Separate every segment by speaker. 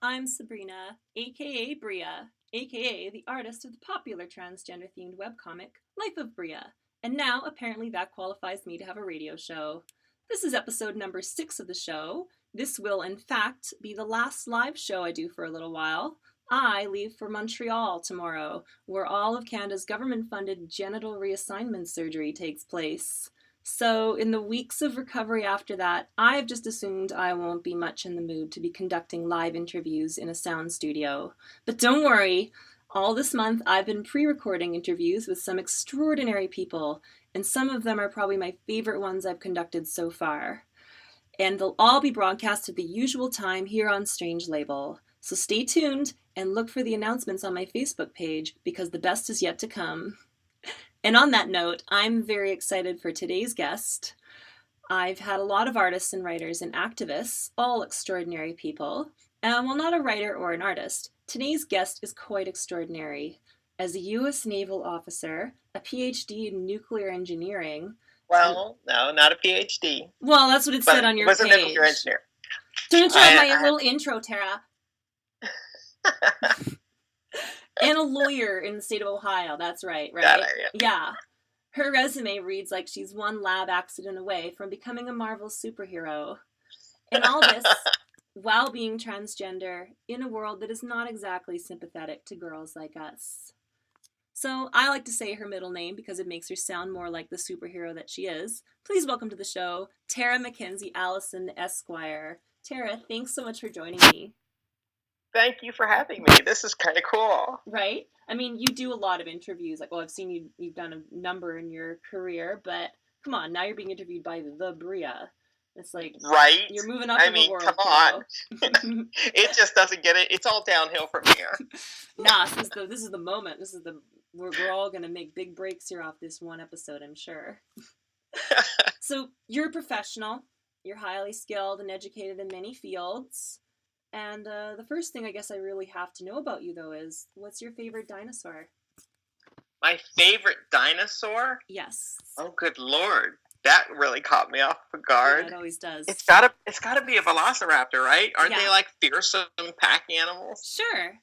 Speaker 1: I'm Sabrina, aka Bria, aka the artist of the popular transgender themed webcomic Life of Bria, and now apparently that qualifies me to have a radio show. This is episode number 6 of the show. This will, in fact, be the last live show I do for a little while. I leave for Montreal tomorrow, where all of Canada's government funded genital reassignment surgery takes place. So, in the weeks of recovery after that, I've just assumed I won't be much in the mood to be conducting live interviews in a sound studio. But don't worry, all this month I've been pre recording interviews with some extraordinary people, and some of them are probably my favorite ones I've conducted so far. And they'll all be broadcast at the usual time here on Strange Label. So stay tuned and look for the announcements on my Facebook page because the best is yet to come. And on that note, I'm very excited for today's guest. I've had a lot of artists and writers and activists, all extraordinary people. And while not a writer or an artist, today's guest is quite extraordinary. As a US Naval officer, a PhD in nuclear engineering.
Speaker 2: Well, no, not a PhD.
Speaker 1: Well, that's what it said on your page.
Speaker 2: Was a nuclear engineer.
Speaker 1: Don't try my little intro, Tara. And a lawyer in the state of Ohio. That's right? Yeah. Her resume reads like she's one lab accident away from becoming a Marvel superhero. And all this while being transgender in a world that is not exactly sympathetic to girls like us. So I like to say her middle name because it makes her sound more like the superhero that she is. Please welcome to the show, Tara McKenzie Allison, Esquire. Tara, thanks so much for joining me.
Speaker 2: Thank you for having me. This is kind of cool.
Speaker 1: Right? I mean, you do a lot of interviews. Like, well, I've seen you've done a number in your career, but come on, now you're being interviewed by the Bria. It's like,
Speaker 2: right?
Speaker 1: You're moving up in the world.
Speaker 2: Come on. It just doesn't get it. It's all downhill from here.
Speaker 1: Nah, this is the moment. We're all going to make big breaks here off this one episode, I'm sure. So, you're a professional. You're highly skilled and educated in many fields. And the first thing I guess I really have to know about you, though, is what's your favorite dinosaur?
Speaker 2: My favorite dinosaur?
Speaker 1: Yes.
Speaker 2: Oh, good Lord. That really caught me off guard.
Speaker 1: Yeah, it always does.
Speaker 2: It's gotta be a velociraptor, right? Aren't they like fearsome pack animals?
Speaker 1: Sure.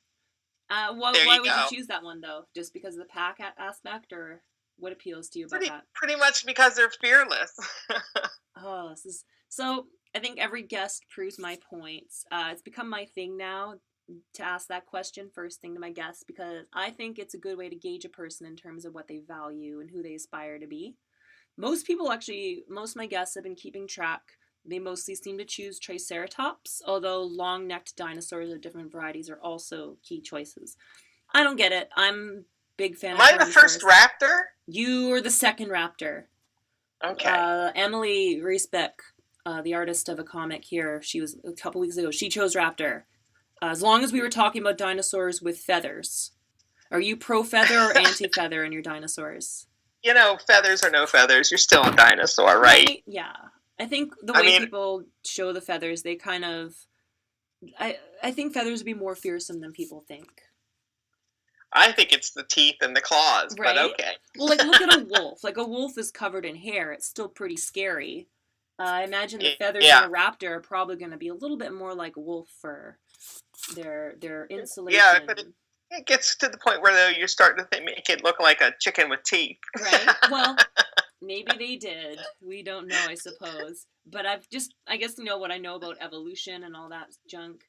Speaker 1: Why would you choose that one, though? Just because of the pack aspect, or what appeals to you about that?
Speaker 2: Pretty much because they're fearless.
Speaker 1: Oh, so I think every guest proves my points. It's become my thing now to ask that question first thing to my guests because I think it's a good way to gauge a person in terms of what they value and who they aspire to be. Most of my guests have been keeping track. They mostly seem to choose Triceratops, although long-necked dinosaurs of different varieties are also key choices. I don't get it. I'm a big fan of
Speaker 2: Am I the first raptor?
Speaker 1: You are the second raptor.
Speaker 2: Okay.
Speaker 1: Emily Reisbeck, the artist of a comic here, she was a couple weeks ago, she chose raptor. As long as we were talking about dinosaurs with feathers. Are you pro-feather or anti-feather in your dinosaurs?
Speaker 2: You know, feathers or no feathers, you're still a dinosaur, right?
Speaker 1: Yeah. I think the way people show the feathers, they kind of... I think feathers would be more fearsome than people think.
Speaker 2: I think it's the teeth and the claws, right? But okay.
Speaker 1: Well, like, look at a wolf. Like, a wolf is covered in hair. It's still pretty scary. I imagine the feathers in a raptor are probably going to be a little bit more like wolf fur. Their insulation.
Speaker 2: Yeah, but it gets to the point where you're starting to make it look like a chicken with teeth.
Speaker 1: Right. Well, maybe they did. We don't know, I suppose. But I guess what I know about evolution and all that junk.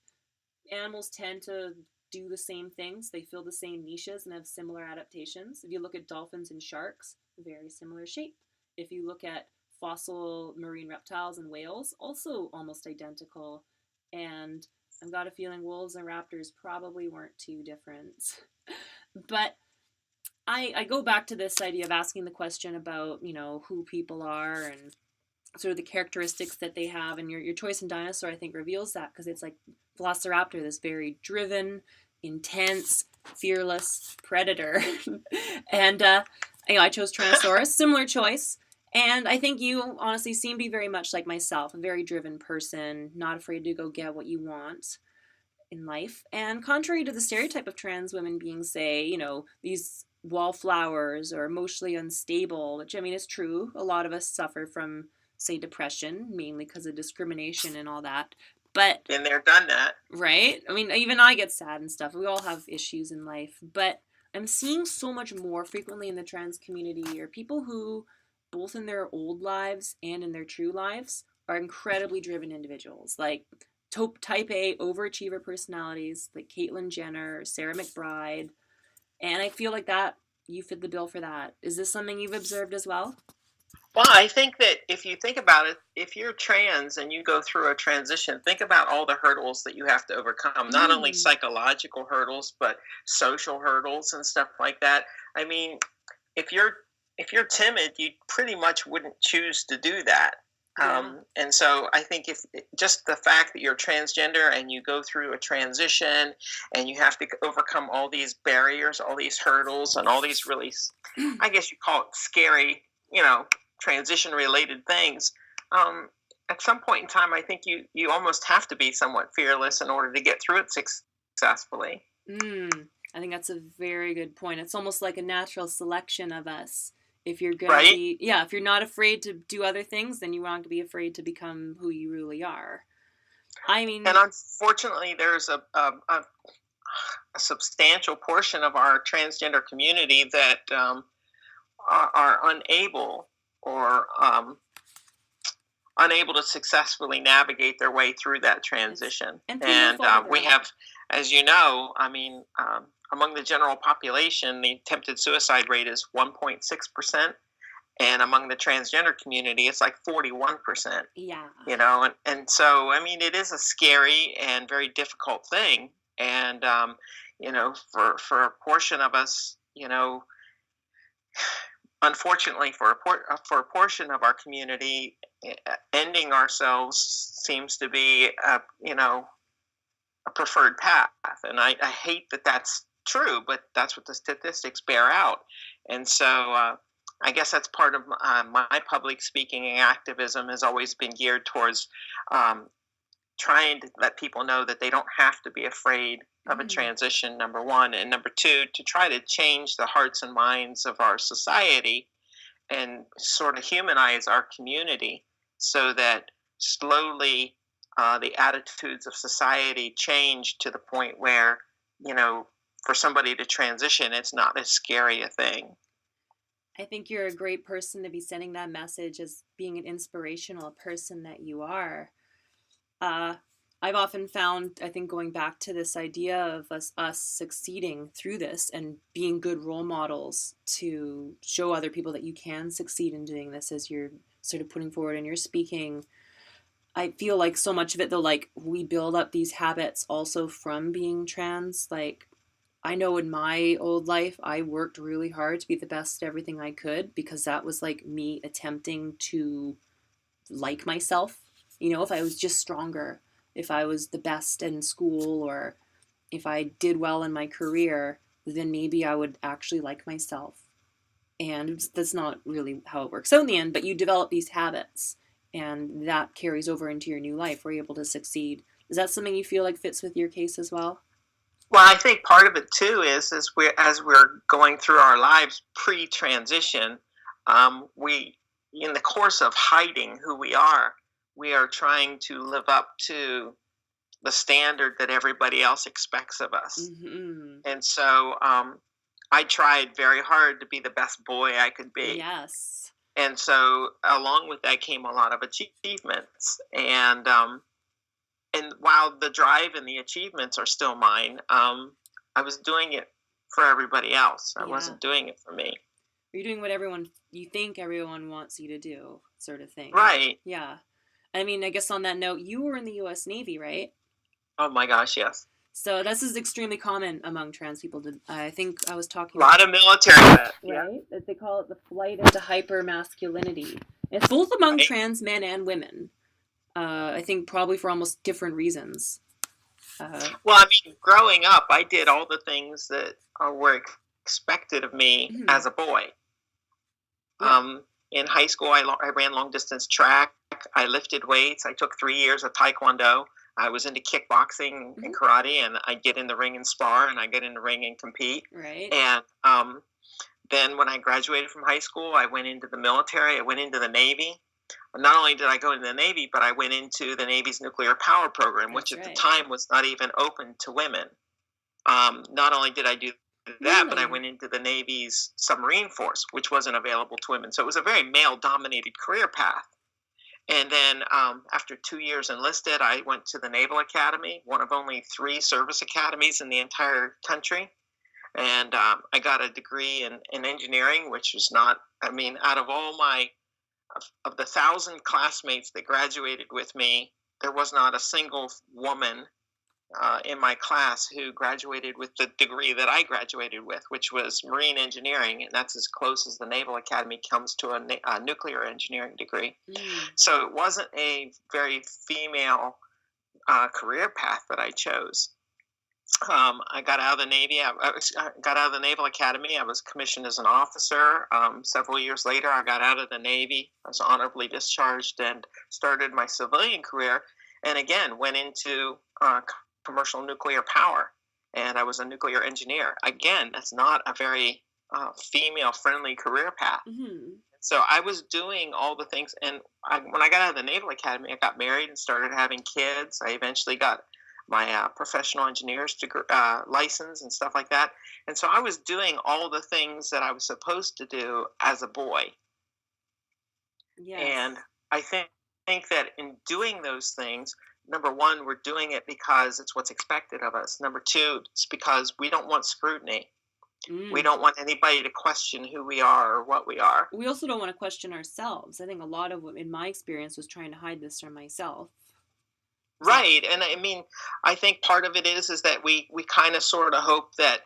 Speaker 1: Animals tend to do the same things. They fill the same niches and have similar adaptations. If you look at dolphins and sharks, very similar shape. If you look at fossil marine reptiles and whales, also almost identical. And I've got a feeling wolves and raptors probably weren't too different. But I go back to this idea of asking the question about, who people are and sort of the characteristics that they have. And your choice in dinosaur, I think, reveals that because it's like Velociraptor, this very driven, intense, fearless predator. And, I chose Tyrannosaurus, similar choice. And I think you honestly seem to be very much like myself, a very driven person, not afraid to go get what you want in life. And contrary to the stereotype of trans women being, say, these wallflowers or emotionally unstable, which is true. A lot of us suffer from, say, depression, mainly because of discrimination and all that. But
Speaker 2: been there, done that.
Speaker 1: right? I mean, even I get sad and stuff. We all have issues in life, but I'm seeing so much more frequently in the trans community are people who, both in their old lives and in their true lives, are incredibly driven individuals. Like type A overachiever personalities like Caitlyn Jenner, Sarah McBride. And I feel like that you fit the bill for that. Is this something you've observed as well?
Speaker 2: Well, I think that if you think about it, if you're trans and you go through a transition, think about all the hurdles that you have to overcome, not only psychological hurdles, but social hurdles and stuff like that. I mean, if you're timid, you pretty much wouldn't choose to do that.
Speaker 1: Yeah.
Speaker 2: And so I think if just the fact that you're transgender and you go through a transition and you have to overcome all these barriers, all these hurdles, and all these really, I guess you call it scary, transition related things. At some point in time, I think you almost have to be somewhat fearless in order to get through it successfully.
Speaker 1: I think that's a very good point. It's almost like a natural selection of us. If you're going
Speaker 2: Right?
Speaker 1: to be, yeah, if you're not afraid to do other things, then you want to be afraid to become who you really are. I mean,
Speaker 2: And unfortunately, there's a substantial portion of our transgender community that are unable or unable to successfully navigate their way through that transition. And we have, as you know, I mean, among the general population, the attempted suicide rate is 1.6%. And among the transgender community, it's like 41%.
Speaker 1: Yeah.
Speaker 2: And so, I mean, it is a scary and very difficult thing. And, for a portion of us, unfortunately, for a portion of our community, ending ourselves seems to be, a preferred path. And I hate that that's true, but that's what the statistics bear out. And so I guess that's part of my public speaking and activism has always been geared towards trying to let people know that they don't have to be afraid of a transition, number one. And number two, to try to change the hearts and minds of our society and sort of humanize our community so that slowly the attitudes of society change to the point where, for somebody to transition, it's not as scary a thing.
Speaker 1: I think you're a great person to be sending that message as being an inspirational person that you are. I've often found, I think, going back to this idea of us succeeding through this and being good role models to show other people that you can succeed in doing this as you're sort of putting forward in your speaking. I feel like so much of it, though, like we build up these habits also from being trans. Like, I know in my old life, I worked really hard to be the best at everything I could because that was like me attempting to like myself. If I was just stronger, if I was the best in school, or if I did well in my career, then maybe I would actually like myself. And that's not really how it works out in the end, but you develop these habits and that carries over into your new life where you're able to succeed. Is that something you feel like fits with your case as well?
Speaker 2: Well, I think part of it too is as we're going through our lives pre-transition, we, in the course of hiding who we are trying to live up to the standard that everybody else expects of us. And so I tried very hard to be the best boy I could be.
Speaker 1: Yes.
Speaker 2: And so along with that came a lot of achievements. And while the drive and the achievements are still mine, I was doing it for everybody else. I wasn't doing it for me.
Speaker 1: You're doing what you think everyone wants you to do, sort of thing.
Speaker 2: Right.
Speaker 1: Yeah. I mean, I guess on that note, you were in the US Navy, right?
Speaker 2: Oh my gosh, yes.
Speaker 1: So this is extremely common among trans people. I think I was talking
Speaker 2: a lot of military, right?
Speaker 1: Yeah. They call it the flight into hypermasculinity. It's both among trans men and women. I think probably for almost different reasons.
Speaker 2: Well, I mean, growing up, I did all the things that were expected of me as a boy. Yeah. In high school, I ran long distance track. I lifted weights. I took 3 years of Taekwondo. I was into kickboxing and karate, and I get in the ring and spar, and I get in the ring and compete.
Speaker 1: Right.
Speaker 2: And then when I graduated from high school, I went into the military. I went into the Navy. not only did I go into the Navy, but I went into the Navy's nuclear power program, which at the time was not even open to women. Not only did I do that, but I went into the Navy's submarine force, which wasn't available to women. So it was a very male-dominated career path. And then after 2 years enlisted, I went to the Naval Academy, one of only 3 service academies in the entire country. And I got a degree in engineering, which was not, I mean, out of all of the 1,000 classmates that graduated with me, there was not a single woman in my class who graduated with the degree that I graduated with, which was marine engineering, and that's as close as the Naval Academy comes to a nuclear engineering degree. So it wasn't a very female career path that I chose. I got out of the Navy. I got out of the Naval Academy. I was commissioned as an officer. Several years later, I got out of the Navy. I was honorably discharged and started my civilian career. And again, went into commercial nuclear power. And I was a nuclear engineer. Again, that's not a very female-friendly career path. So I was doing all the things. And when I got out of the Naval Academy, I got married and started having kids. I eventually got my professional engineer's license and stuff like that. And so I was doing all the things that I was supposed to do as a boy.
Speaker 1: Yes.
Speaker 2: And I think that in doing those things, number one, we're doing it because it's what's expected of us. Number two, it's because we don't want scrutiny. We don't want anybody to question who we are or what we are.
Speaker 1: We also don't want to question ourselves. I think a lot of, in my experience, was trying to hide this from myself.
Speaker 2: Right. And I mean, I think part of it is that we kind of sort of hope that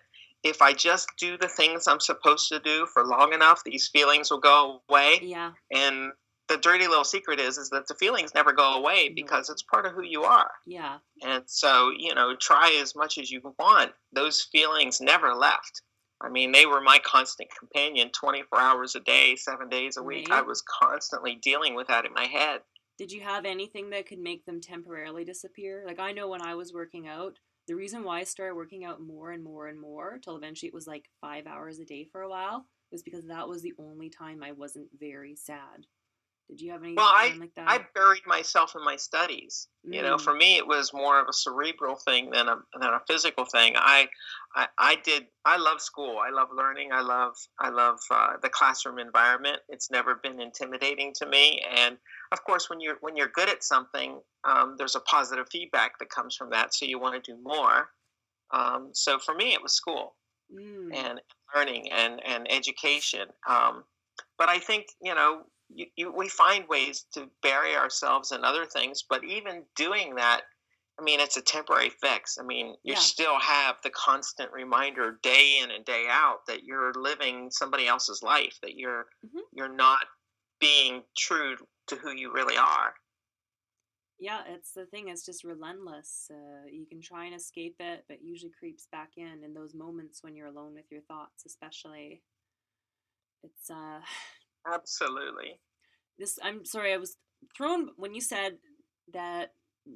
Speaker 2: if I just do the things I'm supposed to do for long enough, these feelings will go away.
Speaker 1: Yeah.
Speaker 2: And the dirty little secret is that the feelings never go away because it's part of who you are.
Speaker 1: Yeah.
Speaker 2: And so, try as much as you want. Those feelings never left. I mean, they were my constant companion 24 hours a day, 7 days a week.
Speaker 1: Right.
Speaker 2: I was constantly dealing with that in my head.
Speaker 1: Did you have anything that could make them temporarily disappear? Like, I know when I was working out, the reason why I started working out more and more and more till eventually it was like 5 hours a day for a while was because that was the only time I wasn't very sad. Did you have anything like that?
Speaker 2: I buried myself in my studies. For me, it was more of a cerebral thing than a physical thing. I love school. I love learning. I love the classroom environment. It's never been intimidating to me. And of course, when you're good at something, there's a positive feedback that comes from that. So you want to do more. So for me, it was school and learning and education. But I think, we find ways to bury ourselves in other things, but even doing that, I mean, it's a temporary fix. I mean, you still have the constant reminder day in and day out that you're living somebody else's life, that you're not being true to who you really are.
Speaker 1: Yeah, it's the thing. It's just relentless. You can try and escape it, but usually creeps back in those moments when you're alone with your thoughts, especially. It's
Speaker 2: Absolutely.
Speaker 1: I'm sorry, I was thrown when you said that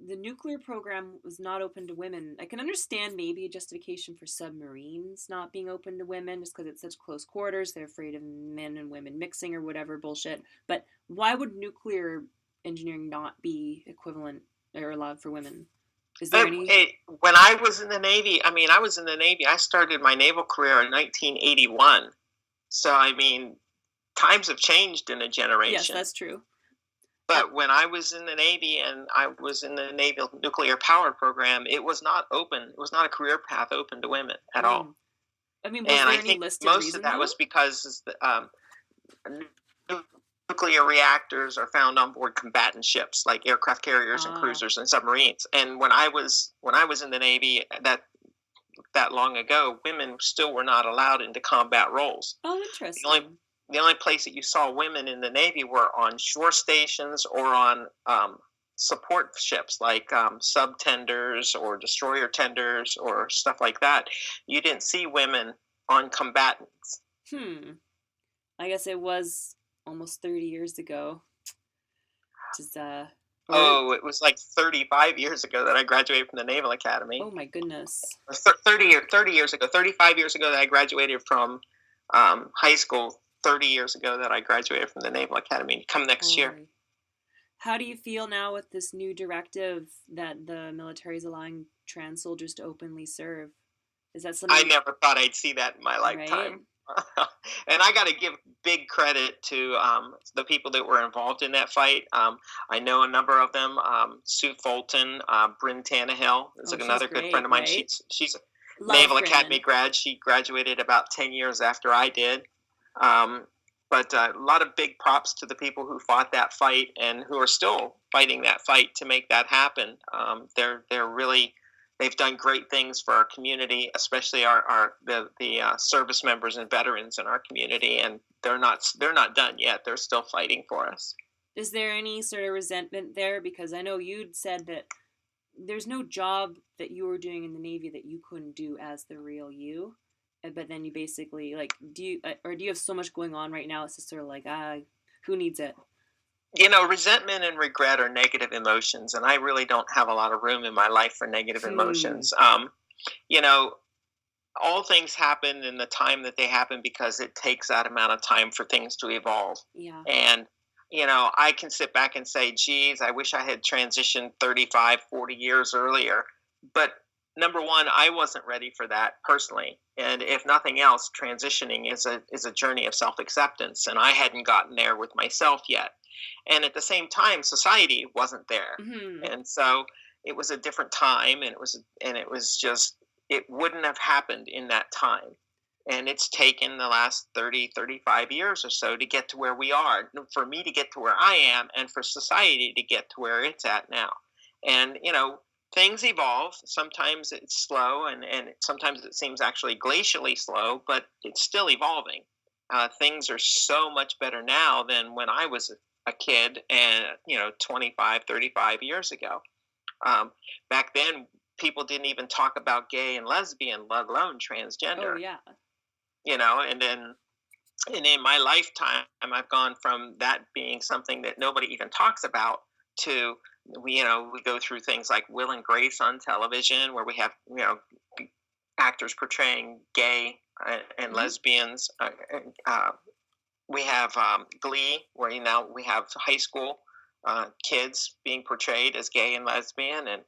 Speaker 1: the nuclear program was not open to women. I can understand maybe a justification for submarines not being open to women just because it's such close quarters. They're afraid of men and women mixing or whatever bullshit. But why would nuclear engineering not be equivalent or allowed for women? Is there any...
Speaker 2: When I was in the Navy, I started my naval career in 1981. So, I mean, times have changed in a generation.
Speaker 1: Yes, that's true.
Speaker 2: But when I was in the Navy and I was in the Naval nuclear power program, it was not open. It was not a career path open to women at all.
Speaker 1: I mean, was there any listed reason?
Speaker 2: Most of that was because nuclear reactors are found on board combatant ships like aircraft carriers and cruisers and submarines. And when I was in the Navy, that long ago, women still were not allowed into combat roles.
Speaker 1: Oh, interesting.
Speaker 2: The only place that you saw women in the Navy were on shore stations or on support ships like sub-tenders or destroyer tenders or stuff like that. You didn't see women on combatants.
Speaker 1: I guess it was almost 30 years ago.
Speaker 2: It was like 35 years ago that I graduated from the Naval Academy.
Speaker 1: Oh, my goodness.
Speaker 2: 35 years ago that I graduated from high school. 30 years ago that I graduated from the Naval Academy. Come next year.
Speaker 1: How do you feel now with this new directive that the military is allowing trans soldiers to openly serve? Is that
Speaker 2: I
Speaker 1: something,
Speaker 2: never thought I'd see that in my
Speaker 1: right?
Speaker 2: lifetime. And I got to give big credit to the people that were involved in that fight. I know a number of them. Sue Fulton, Bryn Tannehill is
Speaker 1: Oh, she's
Speaker 2: another good friend
Speaker 1: great,
Speaker 2: of mine.
Speaker 1: right?
Speaker 2: She's a
Speaker 1: Love
Speaker 2: Naval Academy
Speaker 1: Bryn.
Speaker 2: grad. She graduated about 10 years after I did. Um, but a lot of big props to the people who fought that fight and who are still fighting that fight to make that happen. They're really they've done great things for our community, especially the service members and veterans in our community, and they're not done yet. They're still fighting for us.
Speaker 1: Is there any sort of resentment there? Because I know you'd said that there's no job that you were doing in the Navy that you couldn't do as the real you. But then you basically like, do you have so much going on right now? It's just sort of like, who needs it?
Speaker 2: Resentment and regret are negative emotions, and I really don't have a lot of room in my life for negative emotions. You know, all things happen in the time that they happen because it takes that amount of time for things to evolve.
Speaker 1: Yeah.
Speaker 2: And, I can sit back and say, geez, I wish I had transitioned 35, 40 years earlier. But number one, I wasn't ready for that personally. And if nothing else, transitioning is a journey of self-acceptance. And I hadn't gotten there with myself yet. And at the same time, society wasn't there.
Speaker 1: Mm-hmm.
Speaker 2: And so it was a different time, and it was just, it wouldn't have happened in that time. And it's taken the last 30, 35 years or so to get to where we are, for me to get to where I am, and for society to get to where it's at now. And, things evolve. Sometimes it's slow, and sometimes it seems actually glacially slow, but it's still evolving. Things are so much better now than when I was a kid and, 25, 35 years ago. Back then, people didn't even talk about gay and lesbian, let alone transgender.
Speaker 1: Oh, yeah.
Speaker 2: And in my lifetime, I've gone from that being something that nobody even talks about to, we go through things like Will and Grace on television, where we have, actors portraying gay and lesbians. We have Glee, where we have high school kids being portrayed as gay and lesbian, and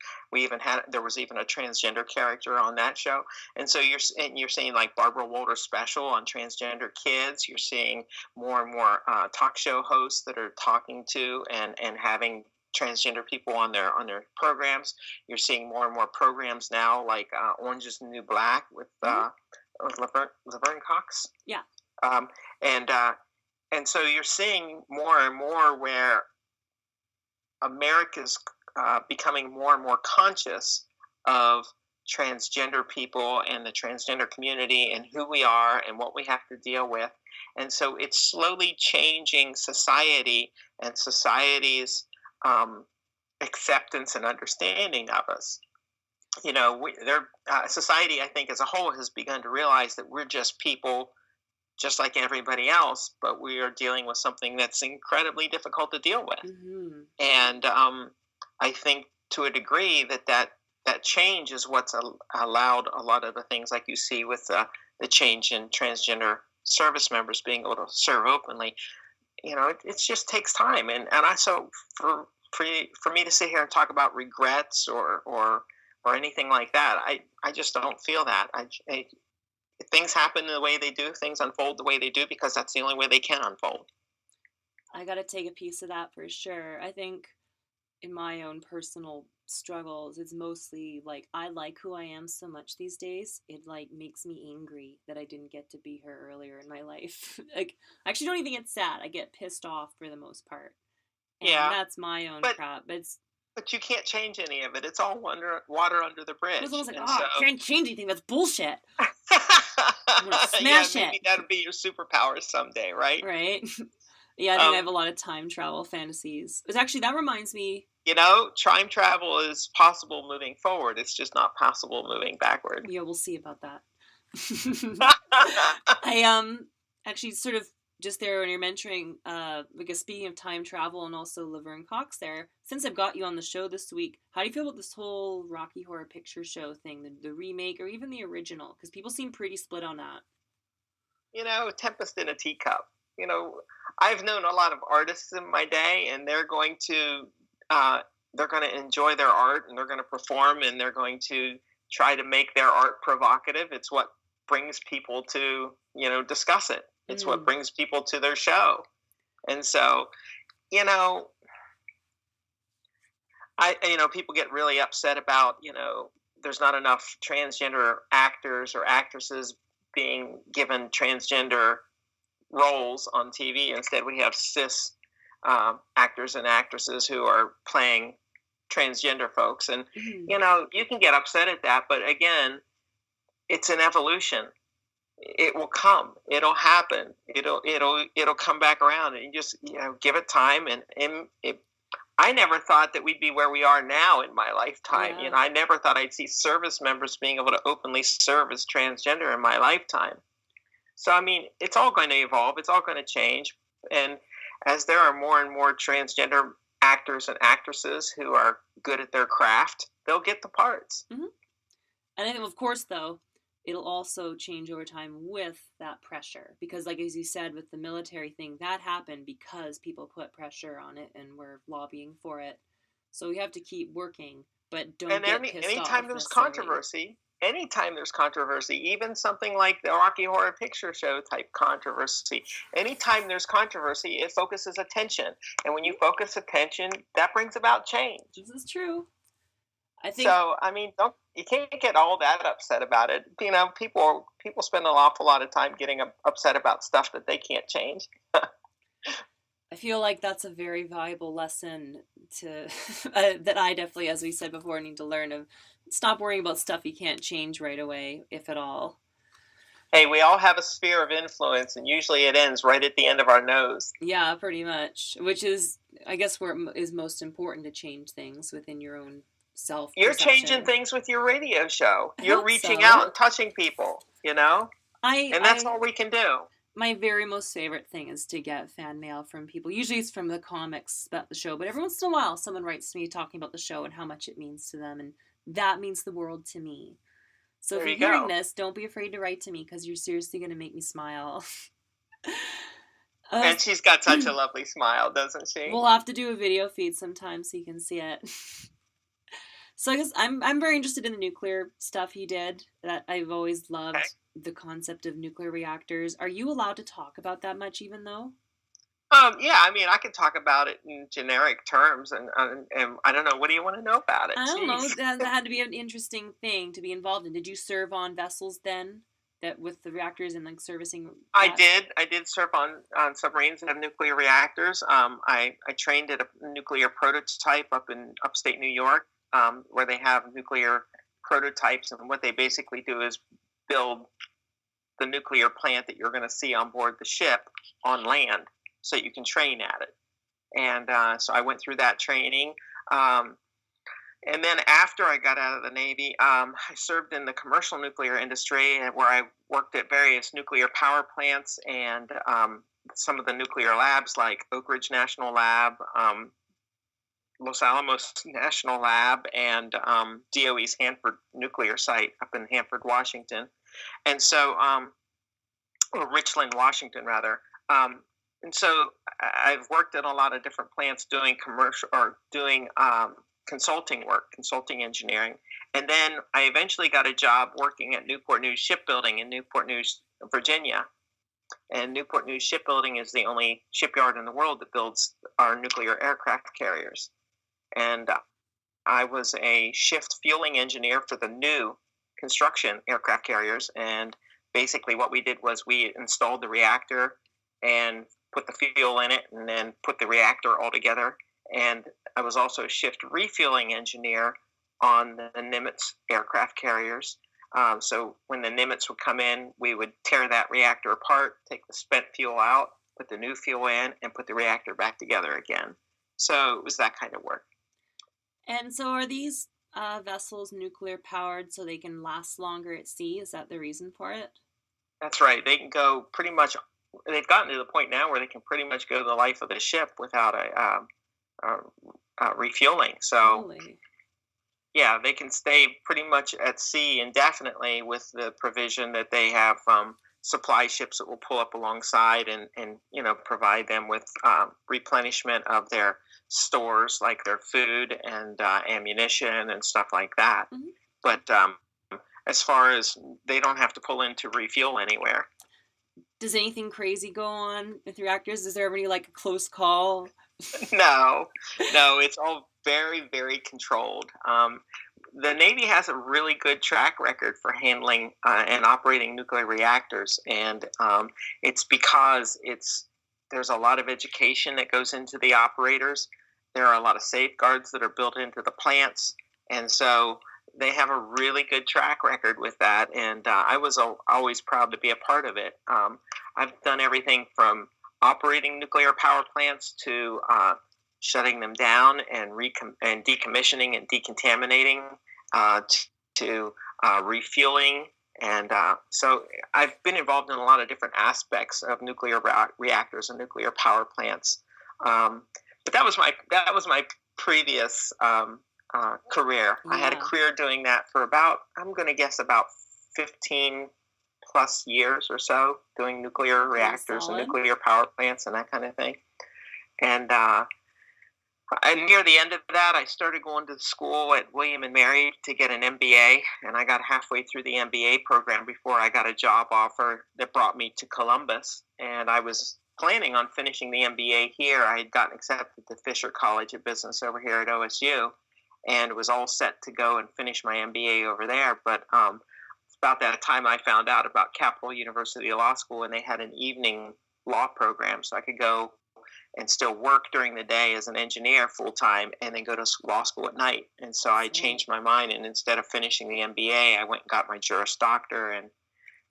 Speaker 2: there was even a transgender character on that show. And so you're seeing like Barbara Walters special on transgender kids. You're seeing more and more talk show hosts that are talking to and having transgender people on their programs. You're seeing more and more programs now, like Orange is the New Black with Laverne Cox.
Speaker 1: Yeah.
Speaker 2: And so you're seeing more and more where America's becoming more and more conscious of transgender people and the transgender community and who we are and what we have to deal with. And so it's slowly changing society and society's acceptance and understanding of us. Society, I think, as a whole has begun to realize that we're just people just like everybody else, but we are dealing with something that's incredibly difficult to deal with.
Speaker 1: Mm-hmm.
Speaker 2: And I think to a degree that change is what's allowed a lot of the things like you see with the change in transgender service members being able to serve openly. It just takes time. And so for me to sit here and talk about regrets or anything like that, I just don't feel that. Things happen the way they do, things unfold the way they do, because that's the only way they can unfold.
Speaker 1: I got to take a piece of that for sure. I think in my own personal struggles, it's mostly like I like who I am so much these days. It like makes me angry that I didn't get to be her earlier in my life. Like, I actually don't even get sad. I get pissed off for the most part. And that's my own crap.
Speaker 2: But you can't change any of it. It's all water under the bridge.
Speaker 1: It was almost like, I can't change anything. That's bullshit. I'm gonna smash it.
Speaker 2: Maybe that'll be your superpower someday, right?
Speaker 1: Right. Yeah, I think I have a lot of time travel fantasies. That reminds me.
Speaker 2: Time travel is possible moving forward. It's just not possible moving backward.
Speaker 1: Yeah, we'll see about that. I actually sort of just there when you're mentoring, speaking of time travel and also Laverne Cox there, since I've got you on the show this week, how do you feel about this whole Rocky Horror Picture Show thing, the remake or even the original? Because people seem pretty split on that.
Speaker 2: Tempest in a teacup. I've known a lot of artists in my day, and they're going to enjoy their art, and they're going to perform, and they're going to try to make their art provocative. It's what brings people to, discuss it. It's what brings people to their show. And so, you know, people get really upset about, there's not enough transgender actors or actresses being given transgender roles on TV. Instead, we have cis actors and actresses who are playing transgender folks. And, you can get upset at that. But again, it's an evolution. It will come. It'll happen. It'll come back around. And you just, give it time. And I never thought that we'd be where we are now in my lifetime.
Speaker 1: Yeah.
Speaker 2: I never thought I'd see service members being able to openly serve as transgender in my lifetime. So, I mean, it's all going to evolve. It's all going to change. And as there are more and more transgender actors and actresses who are good at their craft, they'll get the parts.
Speaker 1: Mm-hmm. And of course, though, it'll also change over time with that pressure. Because, like, as you said, with the military thing, that happened because people put pressure on it and were lobbying for it. So we have to keep working, but don't get pissed off.
Speaker 2: Anytime there's controversy, even something like the Rocky Horror Picture Show type controversy, anytime there's controversy, it focuses attention. And when you focus attention, that brings about change.
Speaker 1: This is true. I think
Speaker 2: so. I mean, you can't get all that upset about it. People spend an awful lot of time getting upset about stuff that they can't change.
Speaker 1: I feel like that's a very valuable lesson to that I definitely, as we said before, need to learn of. Stop worrying about stuff you can't change right away, if at all.
Speaker 2: Hey, we all have a sphere of influence, and usually it ends right at the end of our nose.
Speaker 1: Yeah, pretty much. Which is, I guess, where it is most important to change things within your own self.
Speaker 2: You're changing things with your radio show. You're reaching out and touching people, and that's all we can do.
Speaker 1: My very most favorite thing is to get fan mail from people. Usually it's from the comics about the show, but every once in a while someone writes to me talking about the show and how much it means to them, and that means the world to me. So if you're hearing this, don't be afraid to write to me, because you're seriously going to make me smile.
Speaker 2: And she's got such a lovely smile, doesn't she?
Speaker 1: We'll have to do a video feed sometime so you can see it. So I guess I'm very interested in the nuclear stuff you did. That I've always loved the concept of nuclear reactors. Are you allowed to talk about that much, even though?
Speaker 2: Yeah, I mean, I can talk about it in generic terms, and I don't know. What do you want to know about it?
Speaker 1: I don't know. That had to be an interesting thing to be involved in. Did you serve on vessels then, that with the reactors and like servicing? That?
Speaker 2: I did serve on submarines that have nuclear reactors. I trained at a nuclear prototype up in upstate New York, where they have nuclear prototypes, and what they basically do is build the nuclear plant that you're going to see on board the ship on land, so you can train at it. And so I went through that training. And then after I got out of the Navy, I served in the commercial nuclear industry, where I worked at various nuclear power plants and some of the nuclear labs like Oak Ridge National Lab, Los Alamos National Lab, and DOE's Hanford nuclear site up in Hanford, Washington. And so, or Richland, Washington, rather. And so I've worked at a lot of different plants doing consulting work, consulting engineering. And then I eventually got a job working at Newport News Shipbuilding in Newport News, Virginia. And Newport News Shipbuilding is the only shipyard in the world that builds our nuclear aircraft carriers. And I was a shift fueling engineer for the new construction aircraft carriers. And basically what we did was we installed the reactor and put the fuel in it, and then put the reactor all together. And I was also a shift refueling engineer on the Nimitz aircraft carriers. So when the Nimitz would come in, we would tear that reactor apart, take the spent fuel out, put the new fuel in, and put the reactor back together again. So it was that kind of work. And
Speaker 1: so are these vessels nuclear powered so they can last longer at sea? Is that the reason for it?
Speaker 2: That's right. They can go pretty much, they've gotten to the point now where they can pretty much go the life of the ship without refueling. So,
Speaker 1: really?
Speaker 2: Yeah, they can stay pretty much at sea indefinitely with the provision that they have supply ships that will pull up alongside and provide them with replenishment of their stores, like their food and ammunition and stuff like that.
Speaker 1: Mm-hmm.
Speaker 2: But as far as they don't have to pull in to refuel anywhere.
Speaker 1: Does anything crazy go on with reactors? Is there ever any like a close call?
Speaker 2: No, it's all very, very controlled. The Navy has a really good track record for handling and operating nuclear reactors, and it's because there's a lot of education that goes into the operators. There are a lot of safeguards that are built into the plants, and so they have a really good track record with that, and I was always proud to be a part of it. I've done everything from operating nuclear power plants to shutting them down and decommissioning and decontaminating to refueling. And so I've been involved in a lot of different aspects of nuclear reactors and nuclear power plants. But that was my previous career. Yeah. I had a career doing that for about 15 plus years or so, doing nuclear reactors and nuclear power plants and that kind of thing. And near the end of that, I started going to school at William and Mary to get an MBA, and I got halfway through the MBA program before I got a job offer that brought me to Columbus. And I was planning on finishing the MBA here. I had gotten accepted to Fisher College of Business over here at OSU, and was all set to go and finish my MBA over there. But about that time, I found out about Capital University Law School, and they had an evening law program, so I could go and still work during the day as an engineer full time, and then go to law school at night. And so I changed my mind, and instead of finishing the MBA, I went and got my Juris Doctor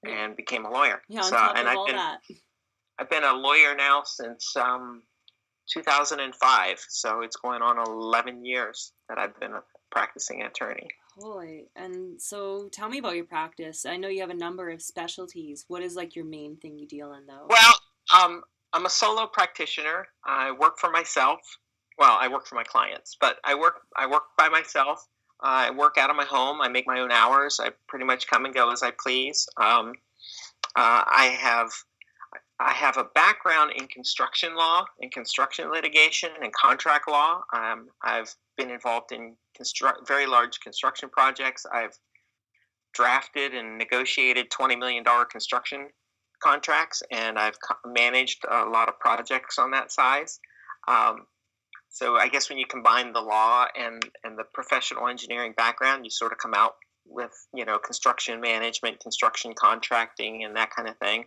Speaker 2: and became a lawyer.
Speaker 1: Yeah, on top of all that.
Speaker 2: I've been a lawyer now since 2005, so it's going on 11 years that I've been a practicing attorney.
Speaker 1: Holy. And so tell me about your practice. I know you have a number of specialties. What is like your main thing you deal in, though?
Speaker 2: Well, I'm a solo practitioner. I work for myself. Well, I work for my clients, but I work by myself. I work out of my home. I make my own hours. I pretty much come and go as I please. I have a background in construction law and construction litigation and contract law. I've been involved in very large construction projects. I've drafted and negotiated $20 million construction contracts, and I've managed a lot of projects on that size. So I guess when you combine the law and the professional engineering background, you sort of come out with, construction management, construction contracting, and that kind of thing.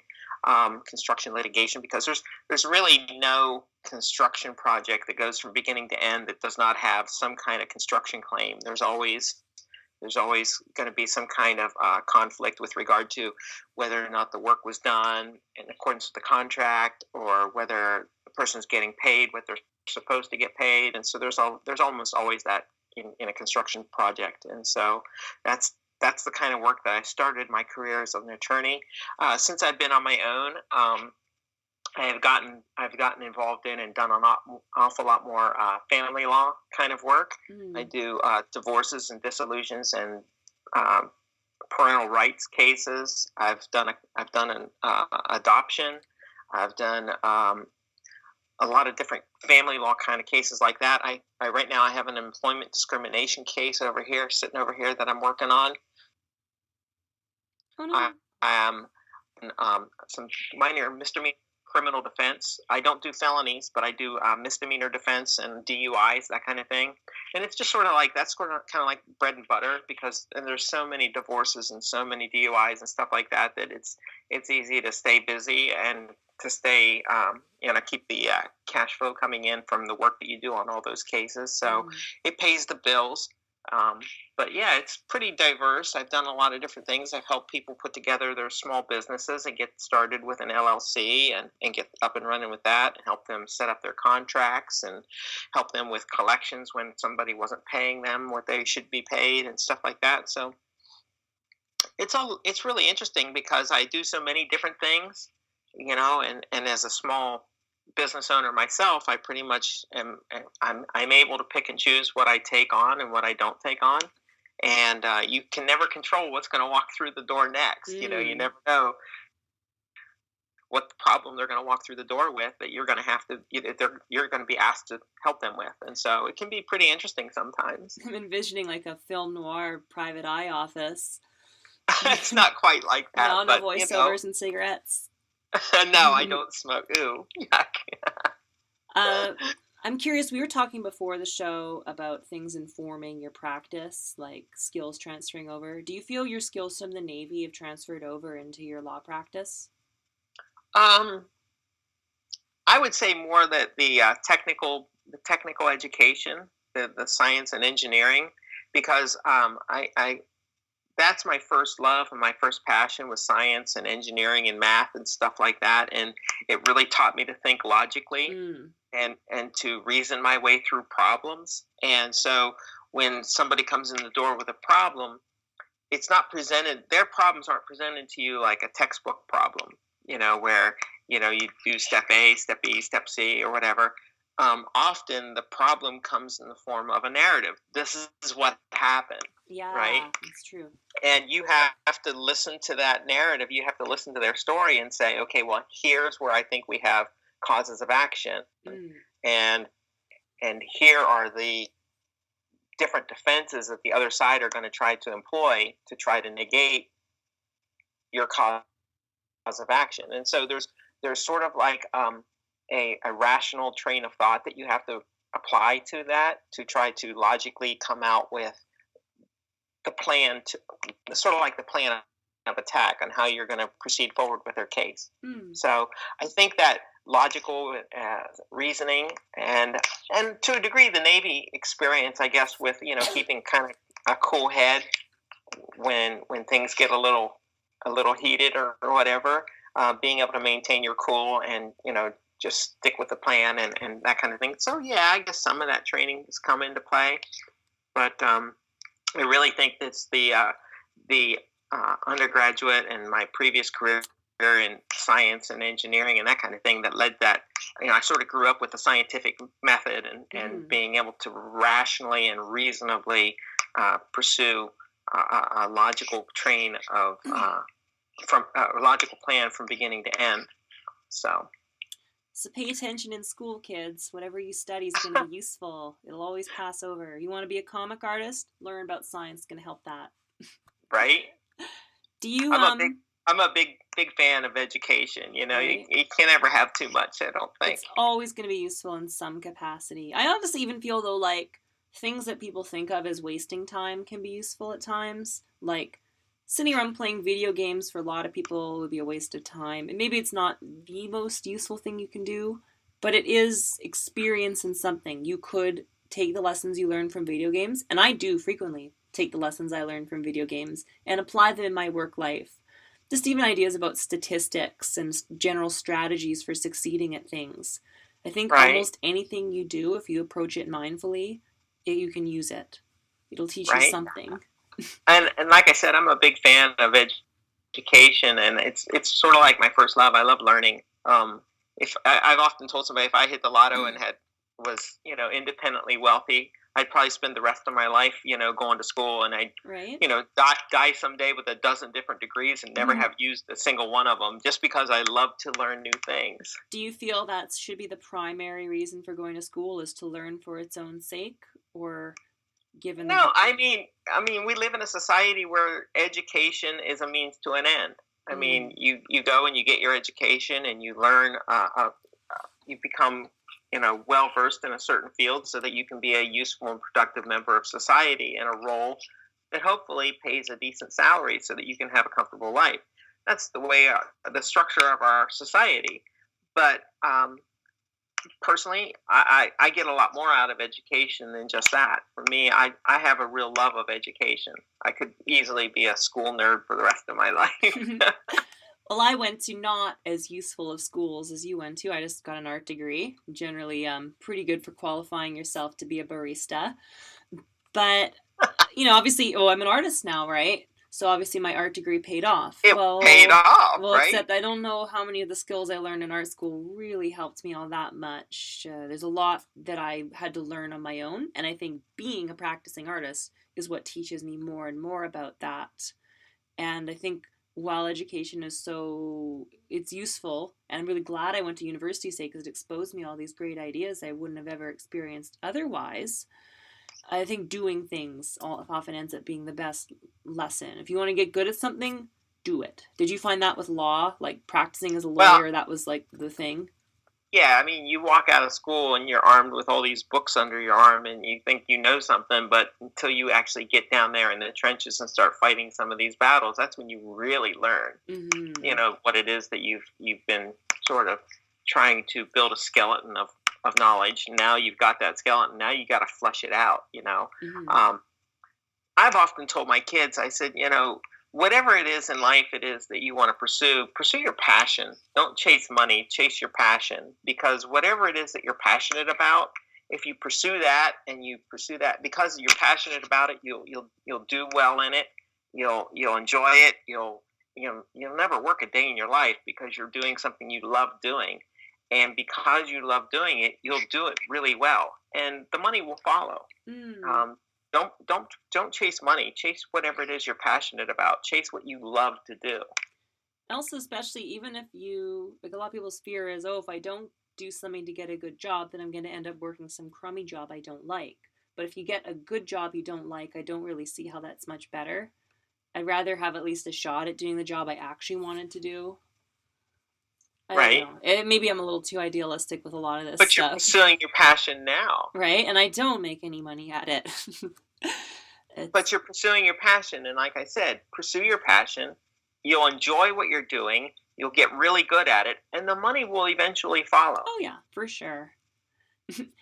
Speaker 2: Construction litigation, because there's really no construction project that goes from beginning to end that does not have some kind of construction claim. There's always going to be some kind of conflict with regard to whether or not the work was done in accordance with the contract, or whether the person's getting paid what they're supposed to get paid. And so there's almost always that in a construction project. And so that's the kind of work that I started my career as an attorney. Since I've been on my own, I've gotten involved in and done an awful lot more family law kind of work. I do divorces and dissolutions and parental rights cases. I've done an adoption. I've done a lot of different family law kind of cases like that. I right now I have an employment discrimination case sitting over here that I'm working on.
Speaker 1: Oh, no.
Speaker 2: I am some minor misdemeanor criminal defense. I don't do felonies, but I do misdemeanor defense and DUIs, that kind of thing. And it's just sort of like, that's kind of like bread and butter, because there's so many divorces and so many DUIs and stuff like that it's easy to stay busy and to stay, keep the cash flow coming in from the work that you do on all those cases. So it pays the bills. But yeah, it's pretty diverse. I've done a lot of different things. I've helped people put together their small businesses and get started with an LLC and get up and running with that, and help them set up their contracts and help them with collections when somebody wasn't paying them what they should be paid and stuff like that. So it's really interesting because I do so many different things, and as a small business owner myself, I pretty much I'm able to pick and choose what I take on and what I don't take on, and you can never control what's going to walk through the door next. You never know what the problem they're going to walk through the door with that you're going to have to you're going to be asked to help them with. And so it can be pretty interesting sometimes.
Speaker 1: I'm envisioning like a film noir private eye office.
Speaker 2: It's not quite like that.
Speaker 1: No
Speaker 2: but
Speaker 1: voiceovers and cigarettes.
Speaker 2: No, I don't smoke. Ooh, yuck.
Speaker 1: I'm curious, we were talking before the show about things informing your practice, like skills transferring over. Do you feel your skills from the Navy have transferred over into your law practice?
Speaker 2: I would say more that the technical education, the science and engineering, because I that's my first love and my first passion was science and engineering and math and stuff like that, and it really taught me to think logically and to reason my way through problems. And so when somebody comes in the door with a problem, it's not presented. Their problems aren't presented to you like a textbook problem, where you do step A, step B, step C, or whatever. Often the problem comes in the form of a narrative. This is what happened.
Speaker 1: Yeah,
Speaker 2: right?
Speaker 1: That's true.
Speaker 2: And you have to listen to that narrative. You have to listen to their story and say, okay, well, here's where I think we have causes of action. And here are the different defenses that the other side are going to try to employ to try to negate your cause of action. And so there's sort of like a rational train of thought that you have to apply to that to try to logically come out with the plan, sort of like the plan of attack on how you're going to proceed forward with their case. So I think that logical reasoning and to a degree the Navy experience, I guess, with keeping kind of a cool head when things get a little heated or whatever, being able to maintain your cool and just stick with the plan and that kind of thing. So yeah, I guess some of that training has come into play, but I really think that's the undergraduate and my previous career in science and engineering and that kind of thing that led that. I sort of grew up with the scientific method and being able to rationally and reasonably pursue a logical train of from a logical plan from beginning to end.
Speaker 1: So pay attention in school, kids. Whatever you study is going to be useful. It'll always pass over. You want to be a comic artist? Learn about science. It's going to help that.
Speaker 2: Right?
Speaker 1: Do you?
Speaker 2: I'm a big fan of education. Right? You can't ever have too much, I don't think.
Speaker 1: It's always going to be useful in some capacity. I honestly even feel, though, like things that people think of as wasting time can be useful at times. Like sitting around playing video games for a lot of people would be a waste of time. And maybe it's not the most useful thing you can do, but it is experience in something. You could take the lessons you learn from video games, and I do frequently take the lessons I learn from video games and apply them in my work life. Just even ideas about statistics and general strategies for succeeding at things. I think almost anything you do, if you approach it mindfully, you can use it. It'll teach you something.
Speaker 2: And like I said, I'm a big fan of education, and it's sort of like my first love. I love learning. If I've often told somebody if I hit the lotto and was independently wealthy, I'd probably spend the rest of my life going to school, and I'd die someday with a dozen different degrees and never have used a single one of them, just because I love to learn new things.
Speaker 1: Do you feel that should be the primary reason for going to school, is to learn for its own sake, or given?
Speaker 2: No, I mean, we live in a society where education is a means to an end. I mean, you go and you get your education and you learn, you become, well versed in a certain field so that you can be a useful and productive member of society in a role that hopefully pays a decent salary so that you can have a comfortable life. That's the way, the structure of our society. But personally, I get a lot more out of education than just that. For me, I have a real love of education. I could easily be a school nerd for the rest of my life.
Speaker 1: Well, I went to not as useful of schools as you went to. I just got an art degree. Generally, pretty good for qualifying yourself to be a barista. But, obviously, I'm an artist now, right? So obviously my art degree paid off.
Speaker 2: It paid off, right?
Speaker 1: Except I don't know how many of the skills I learned in art school really helped me all that much. There's a lot that I had to learn on my own. And I think being a practicing artist is what teaches me more and more about that. And I think while education is it's useful, and I'm really glad I went to university, say, because it exposed me all these great ideas I wouldn't have ever experienced otherwise. I think doing things often ends up being the best lesson. If you want to get good at something, do it. Did you find that with law, like practicing as a
Speaker 2: Well,
Speaker 1: lawyer, that was like the thing?
Speaker 2: yeah, I mean, you walk out of school and you're armed with all these books under your arm, and you think you know something, but until you actually get down there in the trenches and start fighting some of these battles, that's when you really learn,
Speaker 1: Mm-hmm.
Speaker 2: what it is that you've been sort of trying to build a skeleton of knowledge. Now you've got that skeleton. Now you got to flush it out.
Speaker 1: Mm-hmm.
Speaker 2: I've often told my kids, I said, whatever it is in life it is that you want to pursue your passion. Don't chase money, chase your passion. Because whatever it is that you're passionate about, if you pursue that and you pursue that because you're passionate about it, you'll do well in it. You'll enjoy it. You'll never work a day in your life because you're doing something you love doing. And because you love doing it, you'll do it really well, and the money will follow.
Speaker 1: Mm.
Speaker 2: Um, don't chase money. Chase whatever it is you're passionate about. Chase what you love to do.
Speaker 1: Also, especially even if you, like a lot of people's fear is, oh, if I don't do something to get a good job, then I'm going to end up working some crummy job I don't like. But if you get a good job you don't like, I don't really see how that's much better. I'd rather have at least a shot at doing the job I actually wanted to do. I don't
Speaker 2: Right?
Speaker 1: know. Maybe I'm a little too idealistic with a lot of this
Speaker 2: But you're
Speaker 1: stuff.
Speaker 2: pursuing your passion now.
Speaker 1: Right? And I don't make any money at it.
Speaker 2: But you're pursuing your passion, and like I said, pursue your passion. You'll enjoy what you're doing. You'll get really good at it, and the money will eventually follow.
Speaker 1: Oh, yeah, for sure.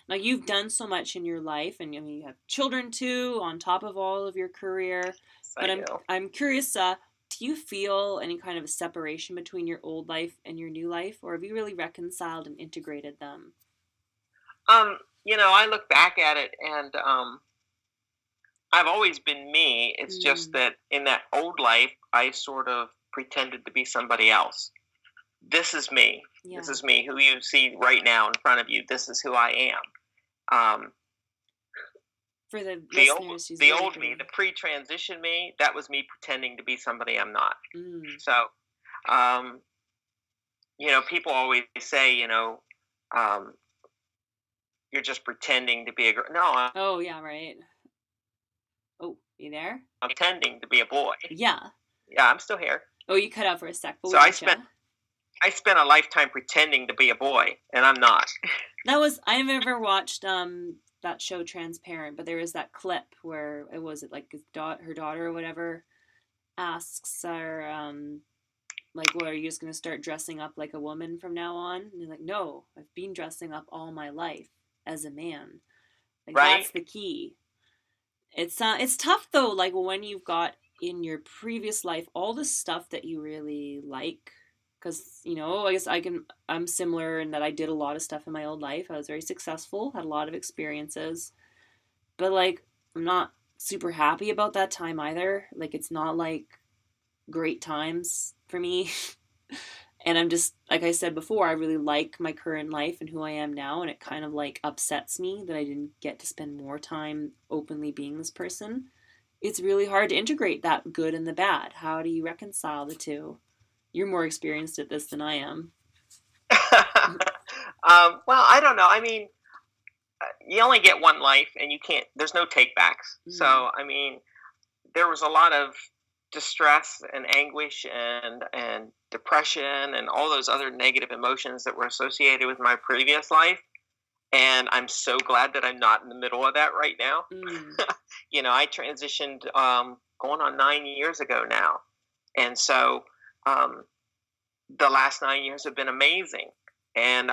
Speaker 1: Now, you've done so much in your life, and I mean, you have children too, on top of all of your career.
Speaker 2: So,
Speaker 1: But I'm curious. Do you feel any kind of a separation between your old life and your new life, or have you really reconciled and integrated them?
Speaker 2: I look back at it, and I've always been me. It's just
Speaker 1: Mm,
Speaker 2: that in that old life, I sort of pretended to be somebody else. This is me.
Speaker 1: yeah.
Speaker 2: This is me, who you see right now in front of you. This is who I am.
Speaker 1: For the
Speaker 2: The old,
Speaker 1: listeners who's
Speaker 2: the
Speaker 1: very
Speaker 2: old me, the pre-transition me, that was me pretending to be somebody I'm not.
Speaker 1: Mm.
Speaker 2: So, um, people always say, um, you're just pretending to be a girl. No,
Speaker 1: Oh, yeah, right. Oh, you there?
Speaker 2: I'm pretending to be a boy.
Speaker 1: Yeah.
Speaker 2: Yeah, I'm still here.
Speaker 1: Oh, you cut out for a sec, but
Speaker 2: So
Speaker 1: we gotcha.
Speaker 2: I spent a lifetime pretending to be a boy, and I'm not.
Speaker 1: I never watched that show Transparent, but there was that clip where it was it like her daughter or whatever asks her like, well, are you just gonna start dressing up like a woman from now on? And they're like, no, I've been dressing up all my life as a man. Like
Speaker 2: Right?
Speaker 1: that's the key. It's tough though, like when you've got in your previous life all the stuff that you really like. Because, I guess I'm similar in that I did a lot of stuff in my old life. I was very successful, had a lot of experiences, but like, I'm not super happy about that time either. Like, it's not like great times for me. And I'm just, like I said before, I really like my current life and who I am now. And it kind of like upsets me that I didn't get to spend more time openly being this person. It's really hard to integrate that good and the bad. How do you reconcile the two? You're more experienced at this than I am.
Speaker 2: Well, I don't know. I mean, you only get one life, and you can't. There's no takebacks.
Speaker 1: Mm.
Speaker 2: So, I mean, there was a lot of distress and anguish and depression and all those other negative emotions that were associated with my previous life. And I'm so glad that I'm not in the middle of that right now.
Speaker 1: Mm.
Speaker 2: I transitioned going on 9 years ago now, and so um, the last 9 years have been amazing. And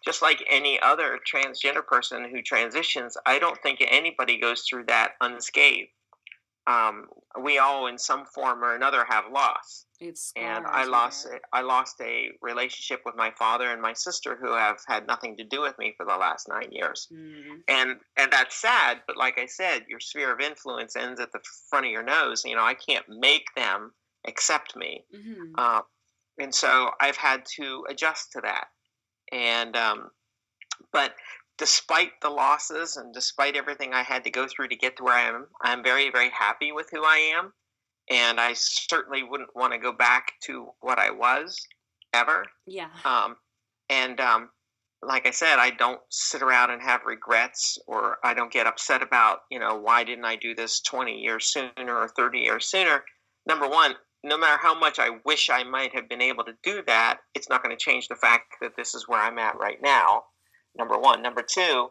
Speaker 2: just like any other transgender person who transitions, I don't think anybody goes through that unscathed. We all, in some form or another, have loss.
Speaker 1: It
Speaker 2: And
Speaker 1: scars you there.
Speaker 2: I lost a relationship with my father and my sister, who have had nothing to do with me for the last 9 years.
Speaker 1: Mm.
Speaker 2: And that's sad. But like I said, your sphere of influence ends at the front of your nose. I can't make them accept me.
Speaker 1: Mm-hmm.
Speaker 2: And so I've had to adjust to that. And but despite the losses and despite everything I had to go through to get to where I am, I'm very, very happy with who I am. and I certainly wouldn't want to go back to what I was ever.
Speaker 1: Yeah.
Speaker 2: And like I said, I don't sit around and have regrets, or I don't get upset about, why didn't I do this 20 years sooner or 30 years sooner? Number one, no matter how much I wish I might have been able to do that, it's not going to change the fact that this is where I'm at right now. Number one. Number two,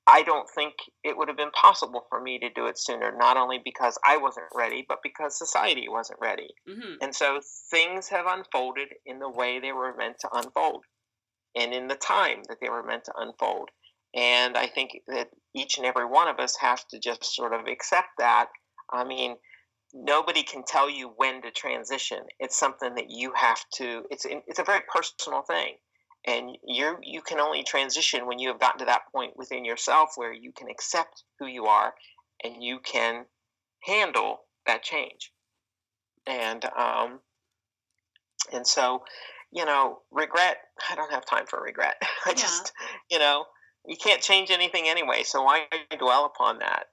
Speaker 2: I don't think it would have been possible for me to do it sooner, not only because I wasn't ready, but because society wasn't ready.
Speaker 1: Mm-hmm.
Speaker 2: And so things have unfolded in the way they were meant to unfold, and in the time that they were meant to unfold. And I think that each and every one of us have to just sort of accept that. I mean, nobody can tell you when to transition. It's something that you have to, it's a very personal thing. And you can only transition when you have gotten to that point within yourself where you can accept who you are and you can handle that change. And so, regret, I don't have time for regret. I just, you can't change anything anyway. So why dwell upon that?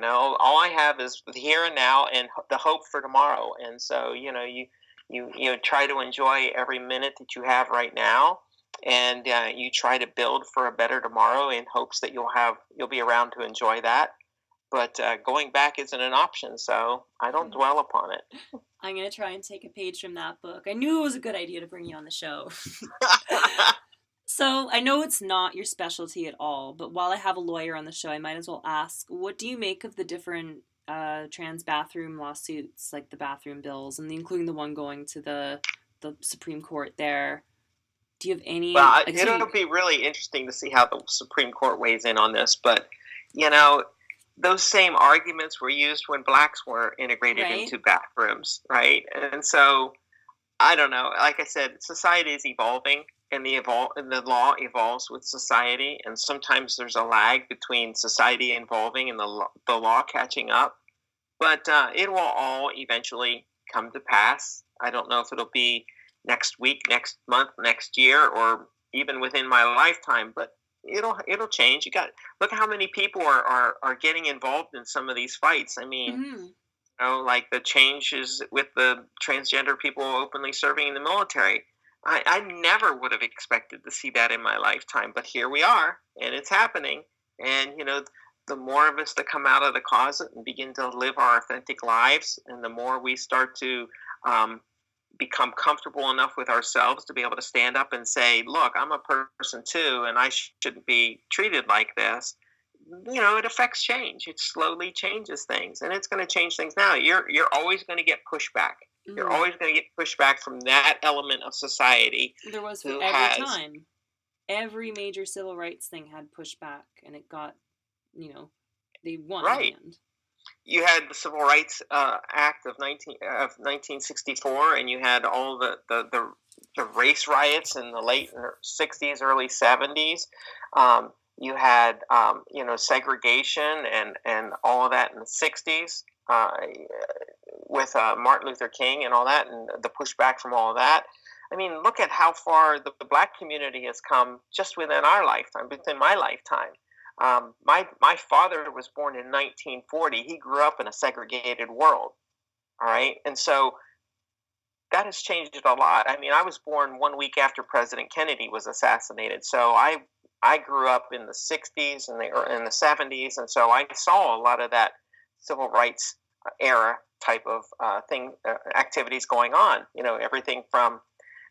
Speaker 2: All I have is the here and now and the hope for tomorrow. And so, you try to enjoy every minute that you have right now, and you try to build for a better tomorrow in hopes that you'll be around to enjoy that. But going back isn't an option, so I don't dwell upon it.
Speaker 1: I'm going to try and take a page from that book. I knew it was a good idea to bring you on the show. So I know it's not your specialty at all, but while I have a lawyer on the show, I might as well ask, what do you make of the different trans bathroom lawsuits, like the bathroom bills, and including the one going to the Supreme Court there? Do you have any...
Speaker 2: Well, it'll be really interesting to see how the Supreme Court weighs in on this, but, those same arguments were used when blacks were integrated into bathrooms, right? And so, I don't know. Like I said, society is evolving, and the law evolves with society, and sometimes there's a lag between society evolving and the law catching up. But it will all eventually come to pass. I don't know if it'll be next week, next month, next year, or even within my lifetime, but it'll change. Look how many people are getting involved in some of these fights. I mean, like the changes with the transgender people openly serving in the military. I never would have expected to see that in my lifetime, but here we are, and it's happening. And the more of us that come out of the closet and begin to live our authentic lives, and the more we start to become comfortable enough with ourselves to be able to stand up and say, look, I'm a person too, and I shouldn't be treated like this. It affects change. It slowly changes things, and it's going to change things now. You're always going to get pushback. Mm-hmm. You're always going to get pushback from that element of society.
Speaker 1: There was for every time. Every major civil rights thing had pushback, and it got, they won in the end. You
Speaker 2: had the Civil Rights Act of 1964, and you had all the race riots in the late 60s, early 70s. You had segregation and all of that in the 60s with Martin Luther King and all that, and the pushback from all of that. I mean, look at how far the black community has come just within our lifetime, within my lifetime. My father was born in 1940. He grew up in a segregated world. All right. And so that has changed a lot. I mean, I was born 1 week after President Kennedy was assassinated. So I grew up in the 60s and in the 70s. And so I saw a lot of that civil rights era type of activities going on, everything from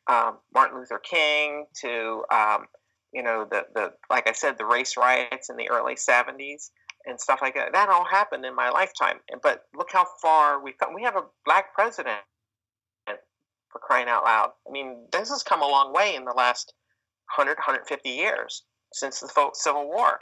Speaker 2: Martin Luther King to, the like I said, the race riots in the early 70s and stuff like that. That all happened in my lifetime. But look how far we've come. We have a black president, for crying out loud. I mean, this has come a long way in the last 100, 150 years since the Civil War.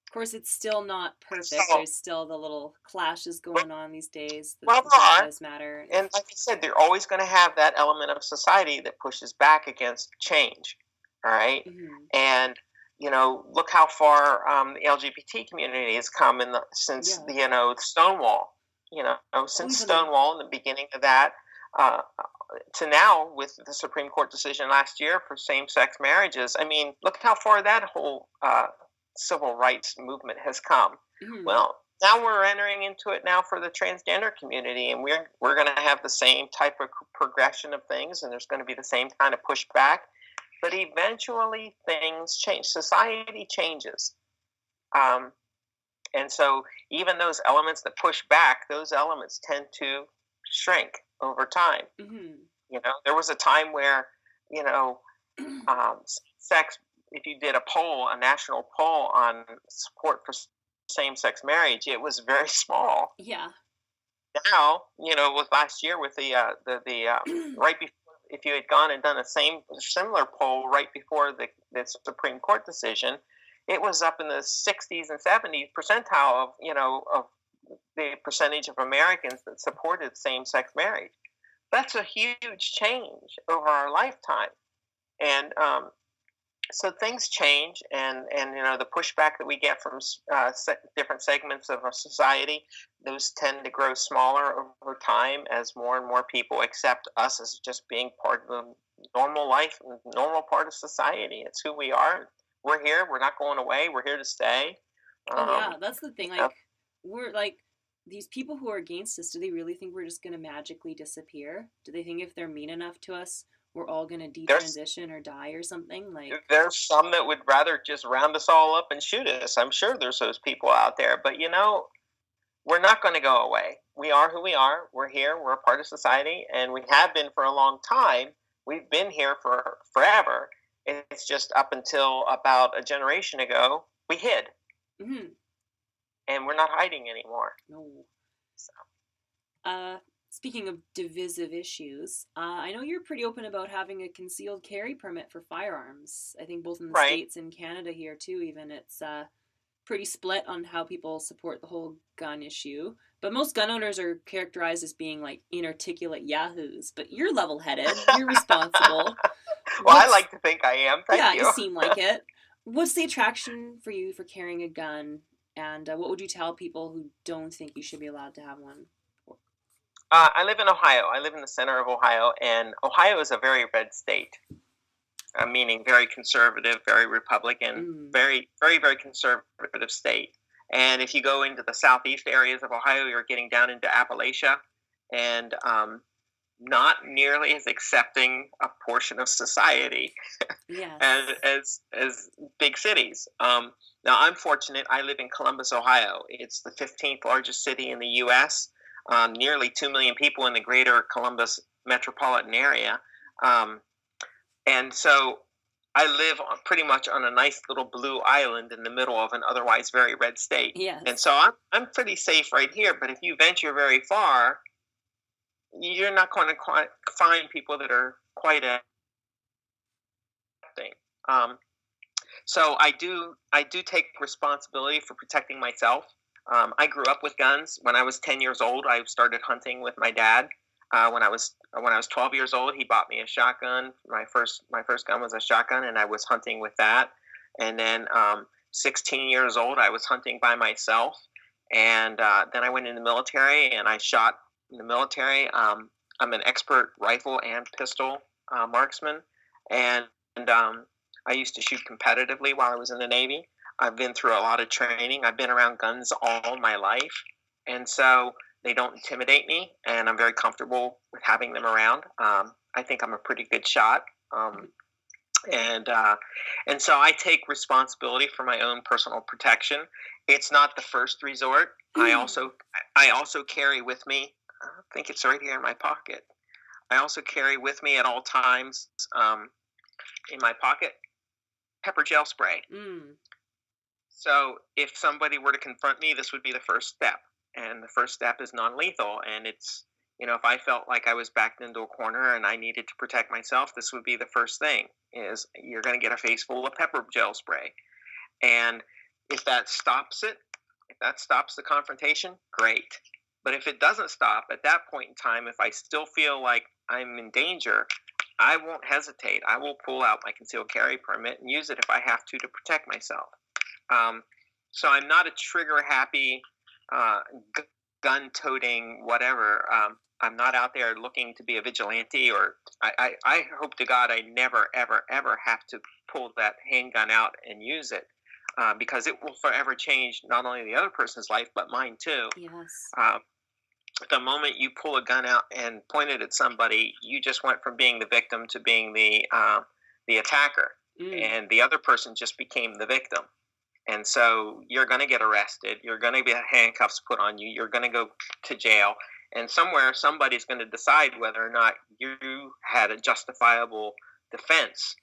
Speaker 1: Of course, it's still not perfect. There's still the little clashes going on these days.
Speaker 2: Well, there are. Matter. And like I said, they're always going to have that element of society that pushes back against change. All right. Mm-hmm. And, look how far the LGBT community has come since Stonewall, since Stonewall in the beginning of that to now with the Supreme Court decision last year for same-sex marriages. I mean, look how far that whole civil rights movement has come. Mm-hmm. Well, now we're entering into it now for the transgender community, and we're going to have the same type of progression of things, and there's going to be the same kind of pushback. But eventually, things change. Society changes, and so even those elements that push back, those elements tend to shrink over time.
Speaker 1: Mm-hmm.
Speaker 2: There was a time where sex. If you did a national poll on support for same-sex marriage, it was very small.
Speaker 1: Yeah.
Speaker 2: Now, with last year with the right before, if you had gone and done a similar poll right before the Supreme Court decision, it was up in the 60s and 70s percentile of the percentage of Americans that supported same-sex marriage. That's a huge change over our lifetime, and so things change, and the pushback that we get from different segments of our society, those tend to grow smaller over time as more and more people accept us as just being part of the normal life, normal part of society. It's who we are. We're here. We're not going away. We're here to stay.
Speaker 1: Yeah, that's the thing. Like, we're like, these people who are against us, do they really think we're just going to magically disappear? Do they think if they're mean enough to us, we're all going to detransition or die or something? Like,
Speaker 2: there's some that would rather just round us all up and shoot us. I'm sure there's those people out there. But, we're not going to go away. We are who we are. We're here. We're a part of society. And we have been for a long time. We've been here for forever. It's just up until about a generation ago, we hid.
Speaker 1: Mm-hmm.
Speaker 2: And we're not hiding anymore.
Speaker 1: No. So. Speaking of divisive issues, I know you're pretty open about having a concealed carry permit for firearms. I think both in the States and Canada here too, even. It's pretty split on how people support the whole gun issue. But most gun owners are characterized as being like inarticulate yahoos. But you're level-headed. You're responsible.
Speaker 2: Well, I like to think I am. Thank you.
Speaker 1: Yeah, you seem like it. What's the attraction for you for carrying a gun? And what would you tell people who don't think you should be allowed to have one?
Speaker 2: I live in Ohio. I live in the center of Ohio, and Ohio is a very red state, meaning very conservative, very Republican, very, very, very conservative state. And if you go into the southeast areas of Ohio, you're getting down into Appalachia, and not nearly as accepting a portion of society as big cities. Now, I'm fortunate. I live in Columbus, Ohio. It's the 15th largest city in the U.S., nearly 2 million people in the greater Columbus metropolitan area. And so I live pretty much on a nice little blue island in the middle of an otherwise very red state.
Speaker 1: Yes.
Speaker 2: And so I'm pretty safe right here. But if you venture very far, you're not going to find people that are quite a thing. So I do take responsibility for protecting myself. I grew up with guns. When I was 10 years old, I started hunting with my dad. When I was 12 years old, he bought me a shotgun. My first gun was a shotgun, and I was hunting with that. And then 16 years old, I was hunting by myself. And then I went in the military, and I shot in the military. I'm an expert rifle and pistol marksman, and I used to shoot competitively while I was in the Navy. I've been through a lot of training. I've been around guns all my life, and so they don't intimidate me, and I'm very comfortable with having them around. I think I'm a pretty good shot, and so I take responsibility for my own personal protection. It's not the first resort. I also carry with me. I think it's right here in my pocket. I also carry with me at all times in my pocket pepper gel spray. So if somebody were to confront me, this would be the first step. And the first step is non-lethal. And it's, if I felt like I was backed into a corner and I needed to protect myself, this would be the first thing, is you're going to get a face full of pepper gel spray. And if that stops it, if that stops the confrontation, great. But if it doesn't stop, at that point in time, if I still feel like I'm in danger, I won't hesitate. I will pull out my concealed carry permit and use it if I have to protect myself. So I'm not a trigger-happy, gun-toting whatever. I'm not out there looking to be a vigilante, or I hope to God I never, ever, ever have to pull that handgun out and use it. because it will forever change not only the other person's life, but mine too.
Speaker 1: Yes.
Speaker 2: The moment you pull a gun out and point it at somebody, you just went from being the victim to being the attacker, and the other person just became the victim. And so you're going to get arrested. You're going to get handcuffs put on you. You're going to go to jail. And somewhere, somebody's going to decide whether or not you had a justifiable defense,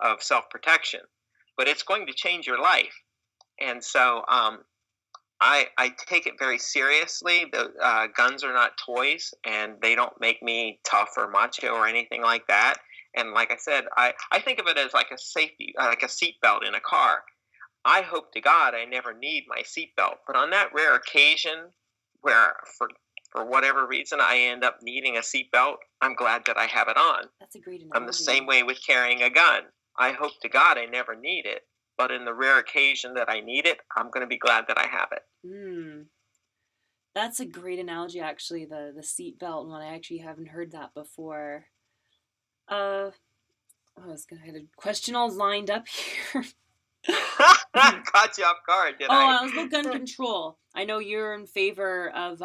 Speaker 2: of self-protection. But it's going to change your life. And so I take it very seriously. The guns are not toys, and they don't make me tough or macho or anything like that. And like I said, I think of it as like a safety, like a seatbelt in a car. I hope to God I never need my seatbelt, but on that rare occasion where for whatever reason I end up needing a seatbelt, I'm glad that I have it on.
Speaker 1: That's a great analogy.
Speaker 2: I'm the same way with carrying a gun. I hope to God I never need it, but in the rare occasion that I need it, I'm going to be glad that I have it.
Speaker 1: That's a great analogy, actually, the seatbelt one. I actually haven't heard that before. I was going to have a question all lined up here.
Speaker 2: Caught you off guard, did I?
Speaker 1: Oh, I was about gun control. I know you're in favor of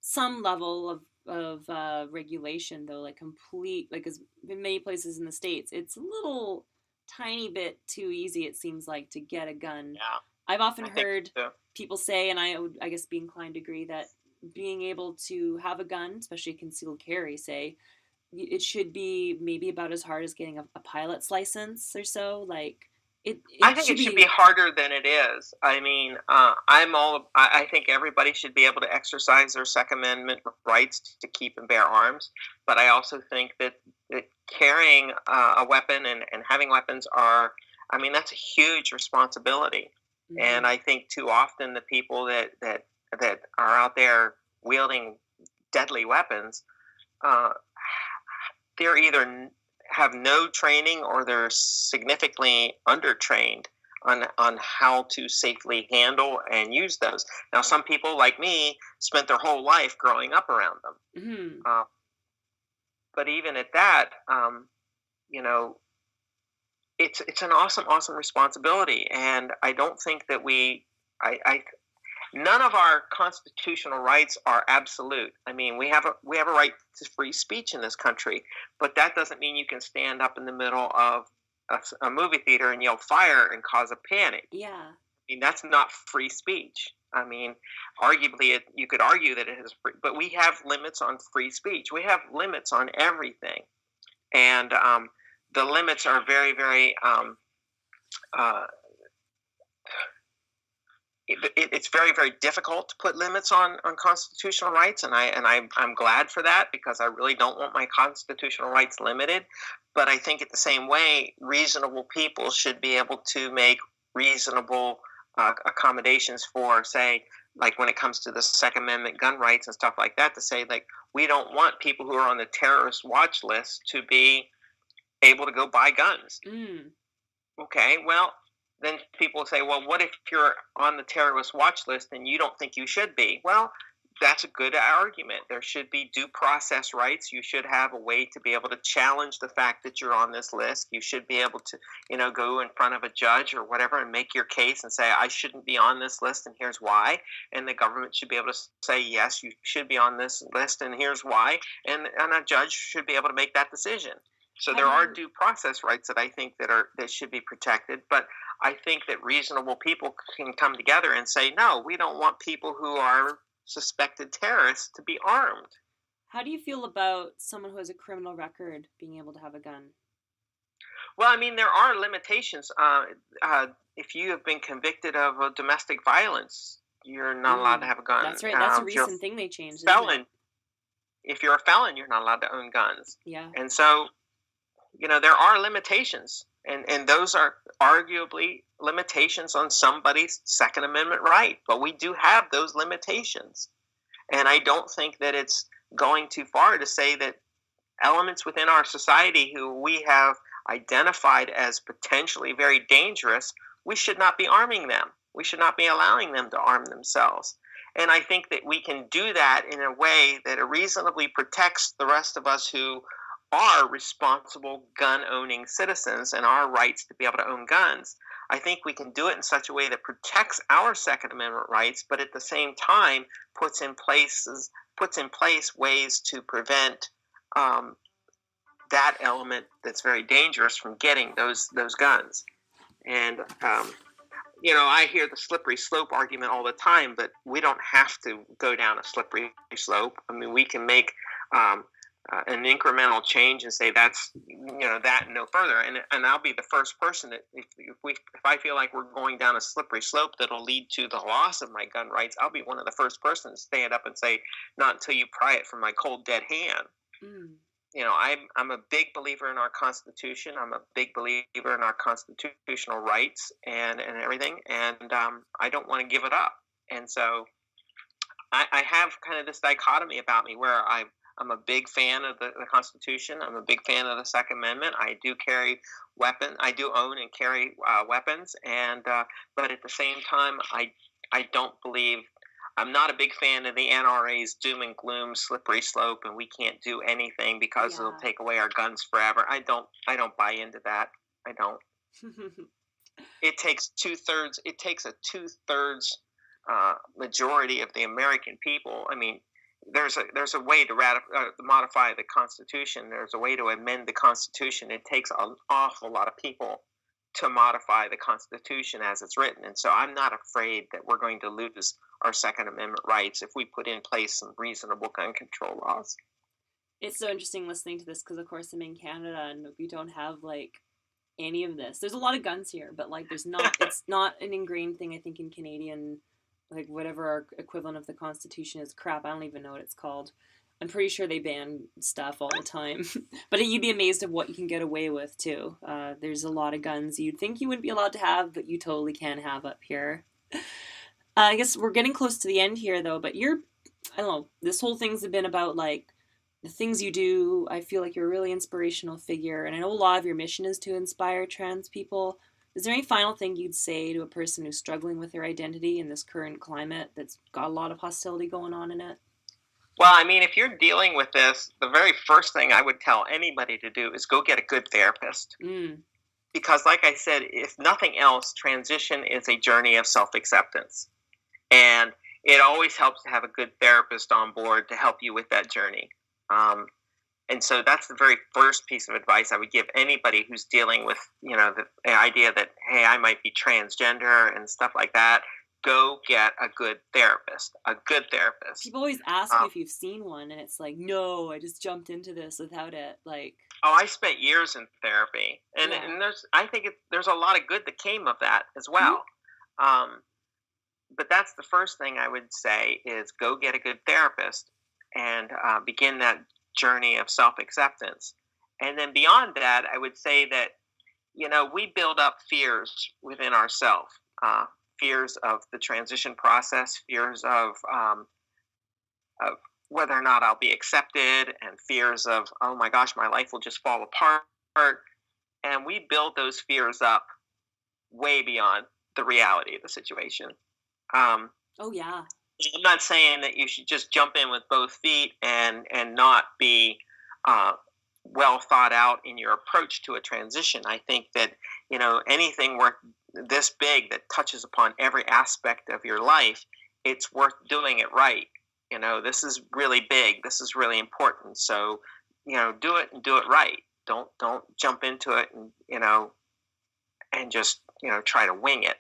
Speaker 1: some level of regulation, though, like complete, like as in many places in the States, it's a little tiny bit too easy, it seems like, to get a gun.
Speaker 2: Yeah.
Speaker 1: I've often heard people say, and I would, I guess, be inclined to agree, that being able to have a gun, especially concealed carry, say, it should be maybe about as hard as getting a pilot's license or so. Like,
Speaker 2: I think it should be harder than it is. I mean, I think everybody should be able to exercise their Second Amendment rights to keep and bear arms. But I also think that carrying a weapon and having weapons that's a huge responsibility. Mm-hmm. And I think too often the people that are out there wielding deadly weapons, they're either have no training or they're significantly undertrained on how to safely handle and use those. Now, some people like me spent their whole life growing up around them. Mm-hmm. But even at that, it's an awesome responsibility. And I don't think that none of our constitutional rights are absolute. I mean, we have a right to free speech in this country, but that doesn't mean you can stand up in the middle of a movie theater and yell fire and cause a panic.
Speaker 1: Yeah.
Speaker 2: I mean, that's not free speech. I mean, arguably, you could argue that it is free, but we have limits on free speech. We have limits on everything. And the limits are very, very it's very, very difficult to put limits on constitutional rights, and I'm glad for that, because I really don't want my constitutional rights limited. But I think at the same way, reasonable people should be able to make reasonable accommodations for, say, like when it comes to the Second Amendment gun rights and stuff like that, to say, like, we don't want people who are on the terrorist watch list to be able to go buy guns. Okay, well, then people say, well, what if you're on the terrorist watch list and you don't think you should be? Well, that's a good argument. There should be due process rights. You should have a way to be able to challenge the fact that you're on this list. You should be able to, go in front of a judge or whatever and make your case and say, I shouldn't be on this list and here's why. And the government should be able to say, yes, you should be on this list and here's why. And a judge should be able to make that decision. So there are due process rights that I think that should be protected, but I think that reasonable people can come together and say, no, we don't want people who are suspected terrorists to be armed.
Speaker 1: How do you feel about someone who has a criminal record being able to have a gun?
Speaker 2: Well, I mean, there are limitations. If you have been convicted of domestic violence, you're not allowed to have a gun.
Speaker 1: That's right. That's a recent thing they changed.
Speaker 2: If you're a felon, you're not allowed to own guns.
Speaker 1: Yeah.
Speaker 2: And so, there are limitations. And those are arguably limitations on somebody's Second Amendment right. But we do have those limitations. And I don't think that it's going too far to say that elements within our society who we have identified as potentially very dangerous, we should not be arming them. We should not be allowing them to arm themselves. And I think that we can do that in a way that reasonably protects the rest of us who are responsible gun-owning citizens and our rights to be able to own guns. I think we can do it in such a way that protects our Second Amendment rights, but at the same time puts in place ways to prevent that element that's very dangerous from getting those guns. And I hear the slippery slope argument all the time, but we don't have to go down a slippery slope. I mean, we can make an incremental change and say that's that and no further. And I'll be the first person that if I feel like we're going down a slippery slope that'll lead to the loss of my gun rights, I'll be one of the first persons to stand up and say, not until you pry it from my cold dead hand. I'm a big believer in our Constitution. I'm a big believer in our constitutional rights and everything, and I don't want to give it up. And so I have kind of this dichotomy about me where I'm a big fan of the Constitution. I'm a big fan of the Second Amendment. I do carry weapons. I do own and carry weapons, and but at the same time, I don't believe. I'm not a big fan of the NRA's doom and gloom, slippery slope, and we can't do anything because it'll take away our guns forever. I don't buy into that. I don't. It takes a 2/3 majority of the American people. I mean, there's a way to modify the Constitution. There's a way to amend the Constitution. It takes an awful lot of people to modify the Constitution as it's written. And so I'm not afraid that we're going to lose our Second Amendment rights if we put in place some reasonable gun control laws.
Speaker 1: It's so interesting listening to this because, of course, I'm in Canada and we don't have, like, any of this. There's a lot of guns here, but, like, there's not, it's not an ingrained thing, I think, in Canadian, like, whatever our equivalent of the Constitution is. Crap, I don't even know what it's called. I'm pretty sure they ban stuff all the time. But you'd be amazed at what you can get away with, too. There's a lot of guns you'd think you wouldn't be allowed to have, but you totally can have up here. I guess we're getting close to the end here, though, but I don't know, this whole thing's been about, like, the things you do. I feel like you're a really inspirational figure, and I know a lot of your mission is to inspire trans people. Is there any final thing you'd say to a person who's struggling with their identity in this current climate that's got a lot of hostility going on in it?
Speaker 2: Well, I mean, if you're dealing with this, the very first thing I would tell anybody to do is go get a good therapist. Because, like I said, if nothing else, transition is a journey of self-acceptance. And it always helps to have a good therapist on board to help you with that journey. And so that's the very first piece of advice I would give anybody who's dealing with, the idea that, hey, I might be transgender and stuff like that. Go get a good therapist.
Speaker 1: People always ask you if you've seen one, and it's like, no, I just jumped into this without it. Like,
Speaker 2: I spent years in therapy, and I think there's a lot of good that came of that as well. But that's the first thing I would say is go get a good therapist and begin that journey of self-acceptance. And then beyond that, I would say that we build up fears within ourselves. Fears of the transition process, fears of whether or not I'll be accepted, and fears of, oh my gosh, my life will just fall apart. And we build those fears up way beyond the reality of the situation. I'm not saying that you should just jump in with both feet and not be well thought out in your approach to a transition. I think that, anything worth this big that touches upon every aspect of your life, it's worth doing it right. This is really big. This is really important. So, do it and do it right. Don't jump into it and just, try to wing it.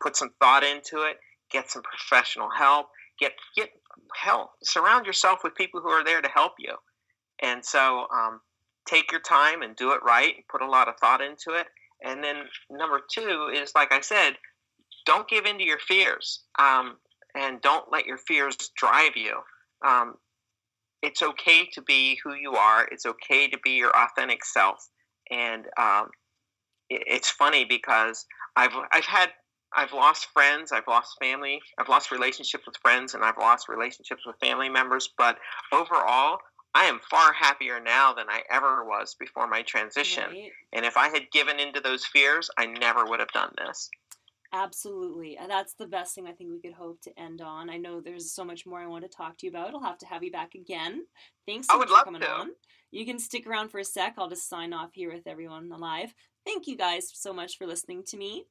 Speaker 2: Put some thought into it, get some professional help, get help. Surround yourself with people who are there to help you. And so, take your time and do it right. Put a lot of thought into it. And then number 2 is, like I said, don't give in to your fears, and don't let your fears drive you. It's okay to be who you are. It's okay to be your authentic self. And it's funny because I've lost friends, I've lost family, I've lost relationships with friends, and I've lost relationships with family members. But overall, I am far happier now than I ever was before my transition. Right. And if I had given into those fears, I never would have done this.
Speaker 1: Absolutely. And that's the best thing I think we could hope to end on. I know there's so much more I want to talk to you about. I'll have to have you back again. Thanks so much for coming on. You can stick around for a sec. I'll just sign off here with everyone alive. Thank you guys so much for listening to me.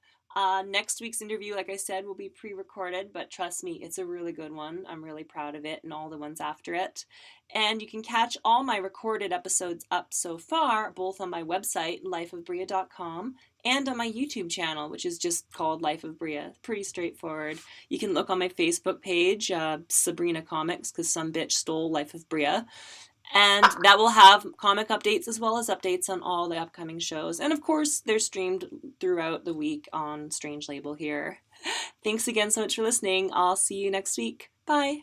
Speaker 1: Next week's interview, like I said, will be pre-recorded, but trust me, it's a really good one. I'm really proud of it and all the ones after it. And you can catch all my recorded episodes up so far, both on my website, lifeofbria.com, and on my YouTube channel, which is just called Life of Bria. Pretty straightforward. You can look on my Facebook page, Sabrina Comics, because some bitch stole Life of Bria. And that will have comic updates as well as updates on all the upcoming shows. And of course, they're streamed throughout the week on Strange Label here. Thanks again so much for listening. I'll see you next week. Bye.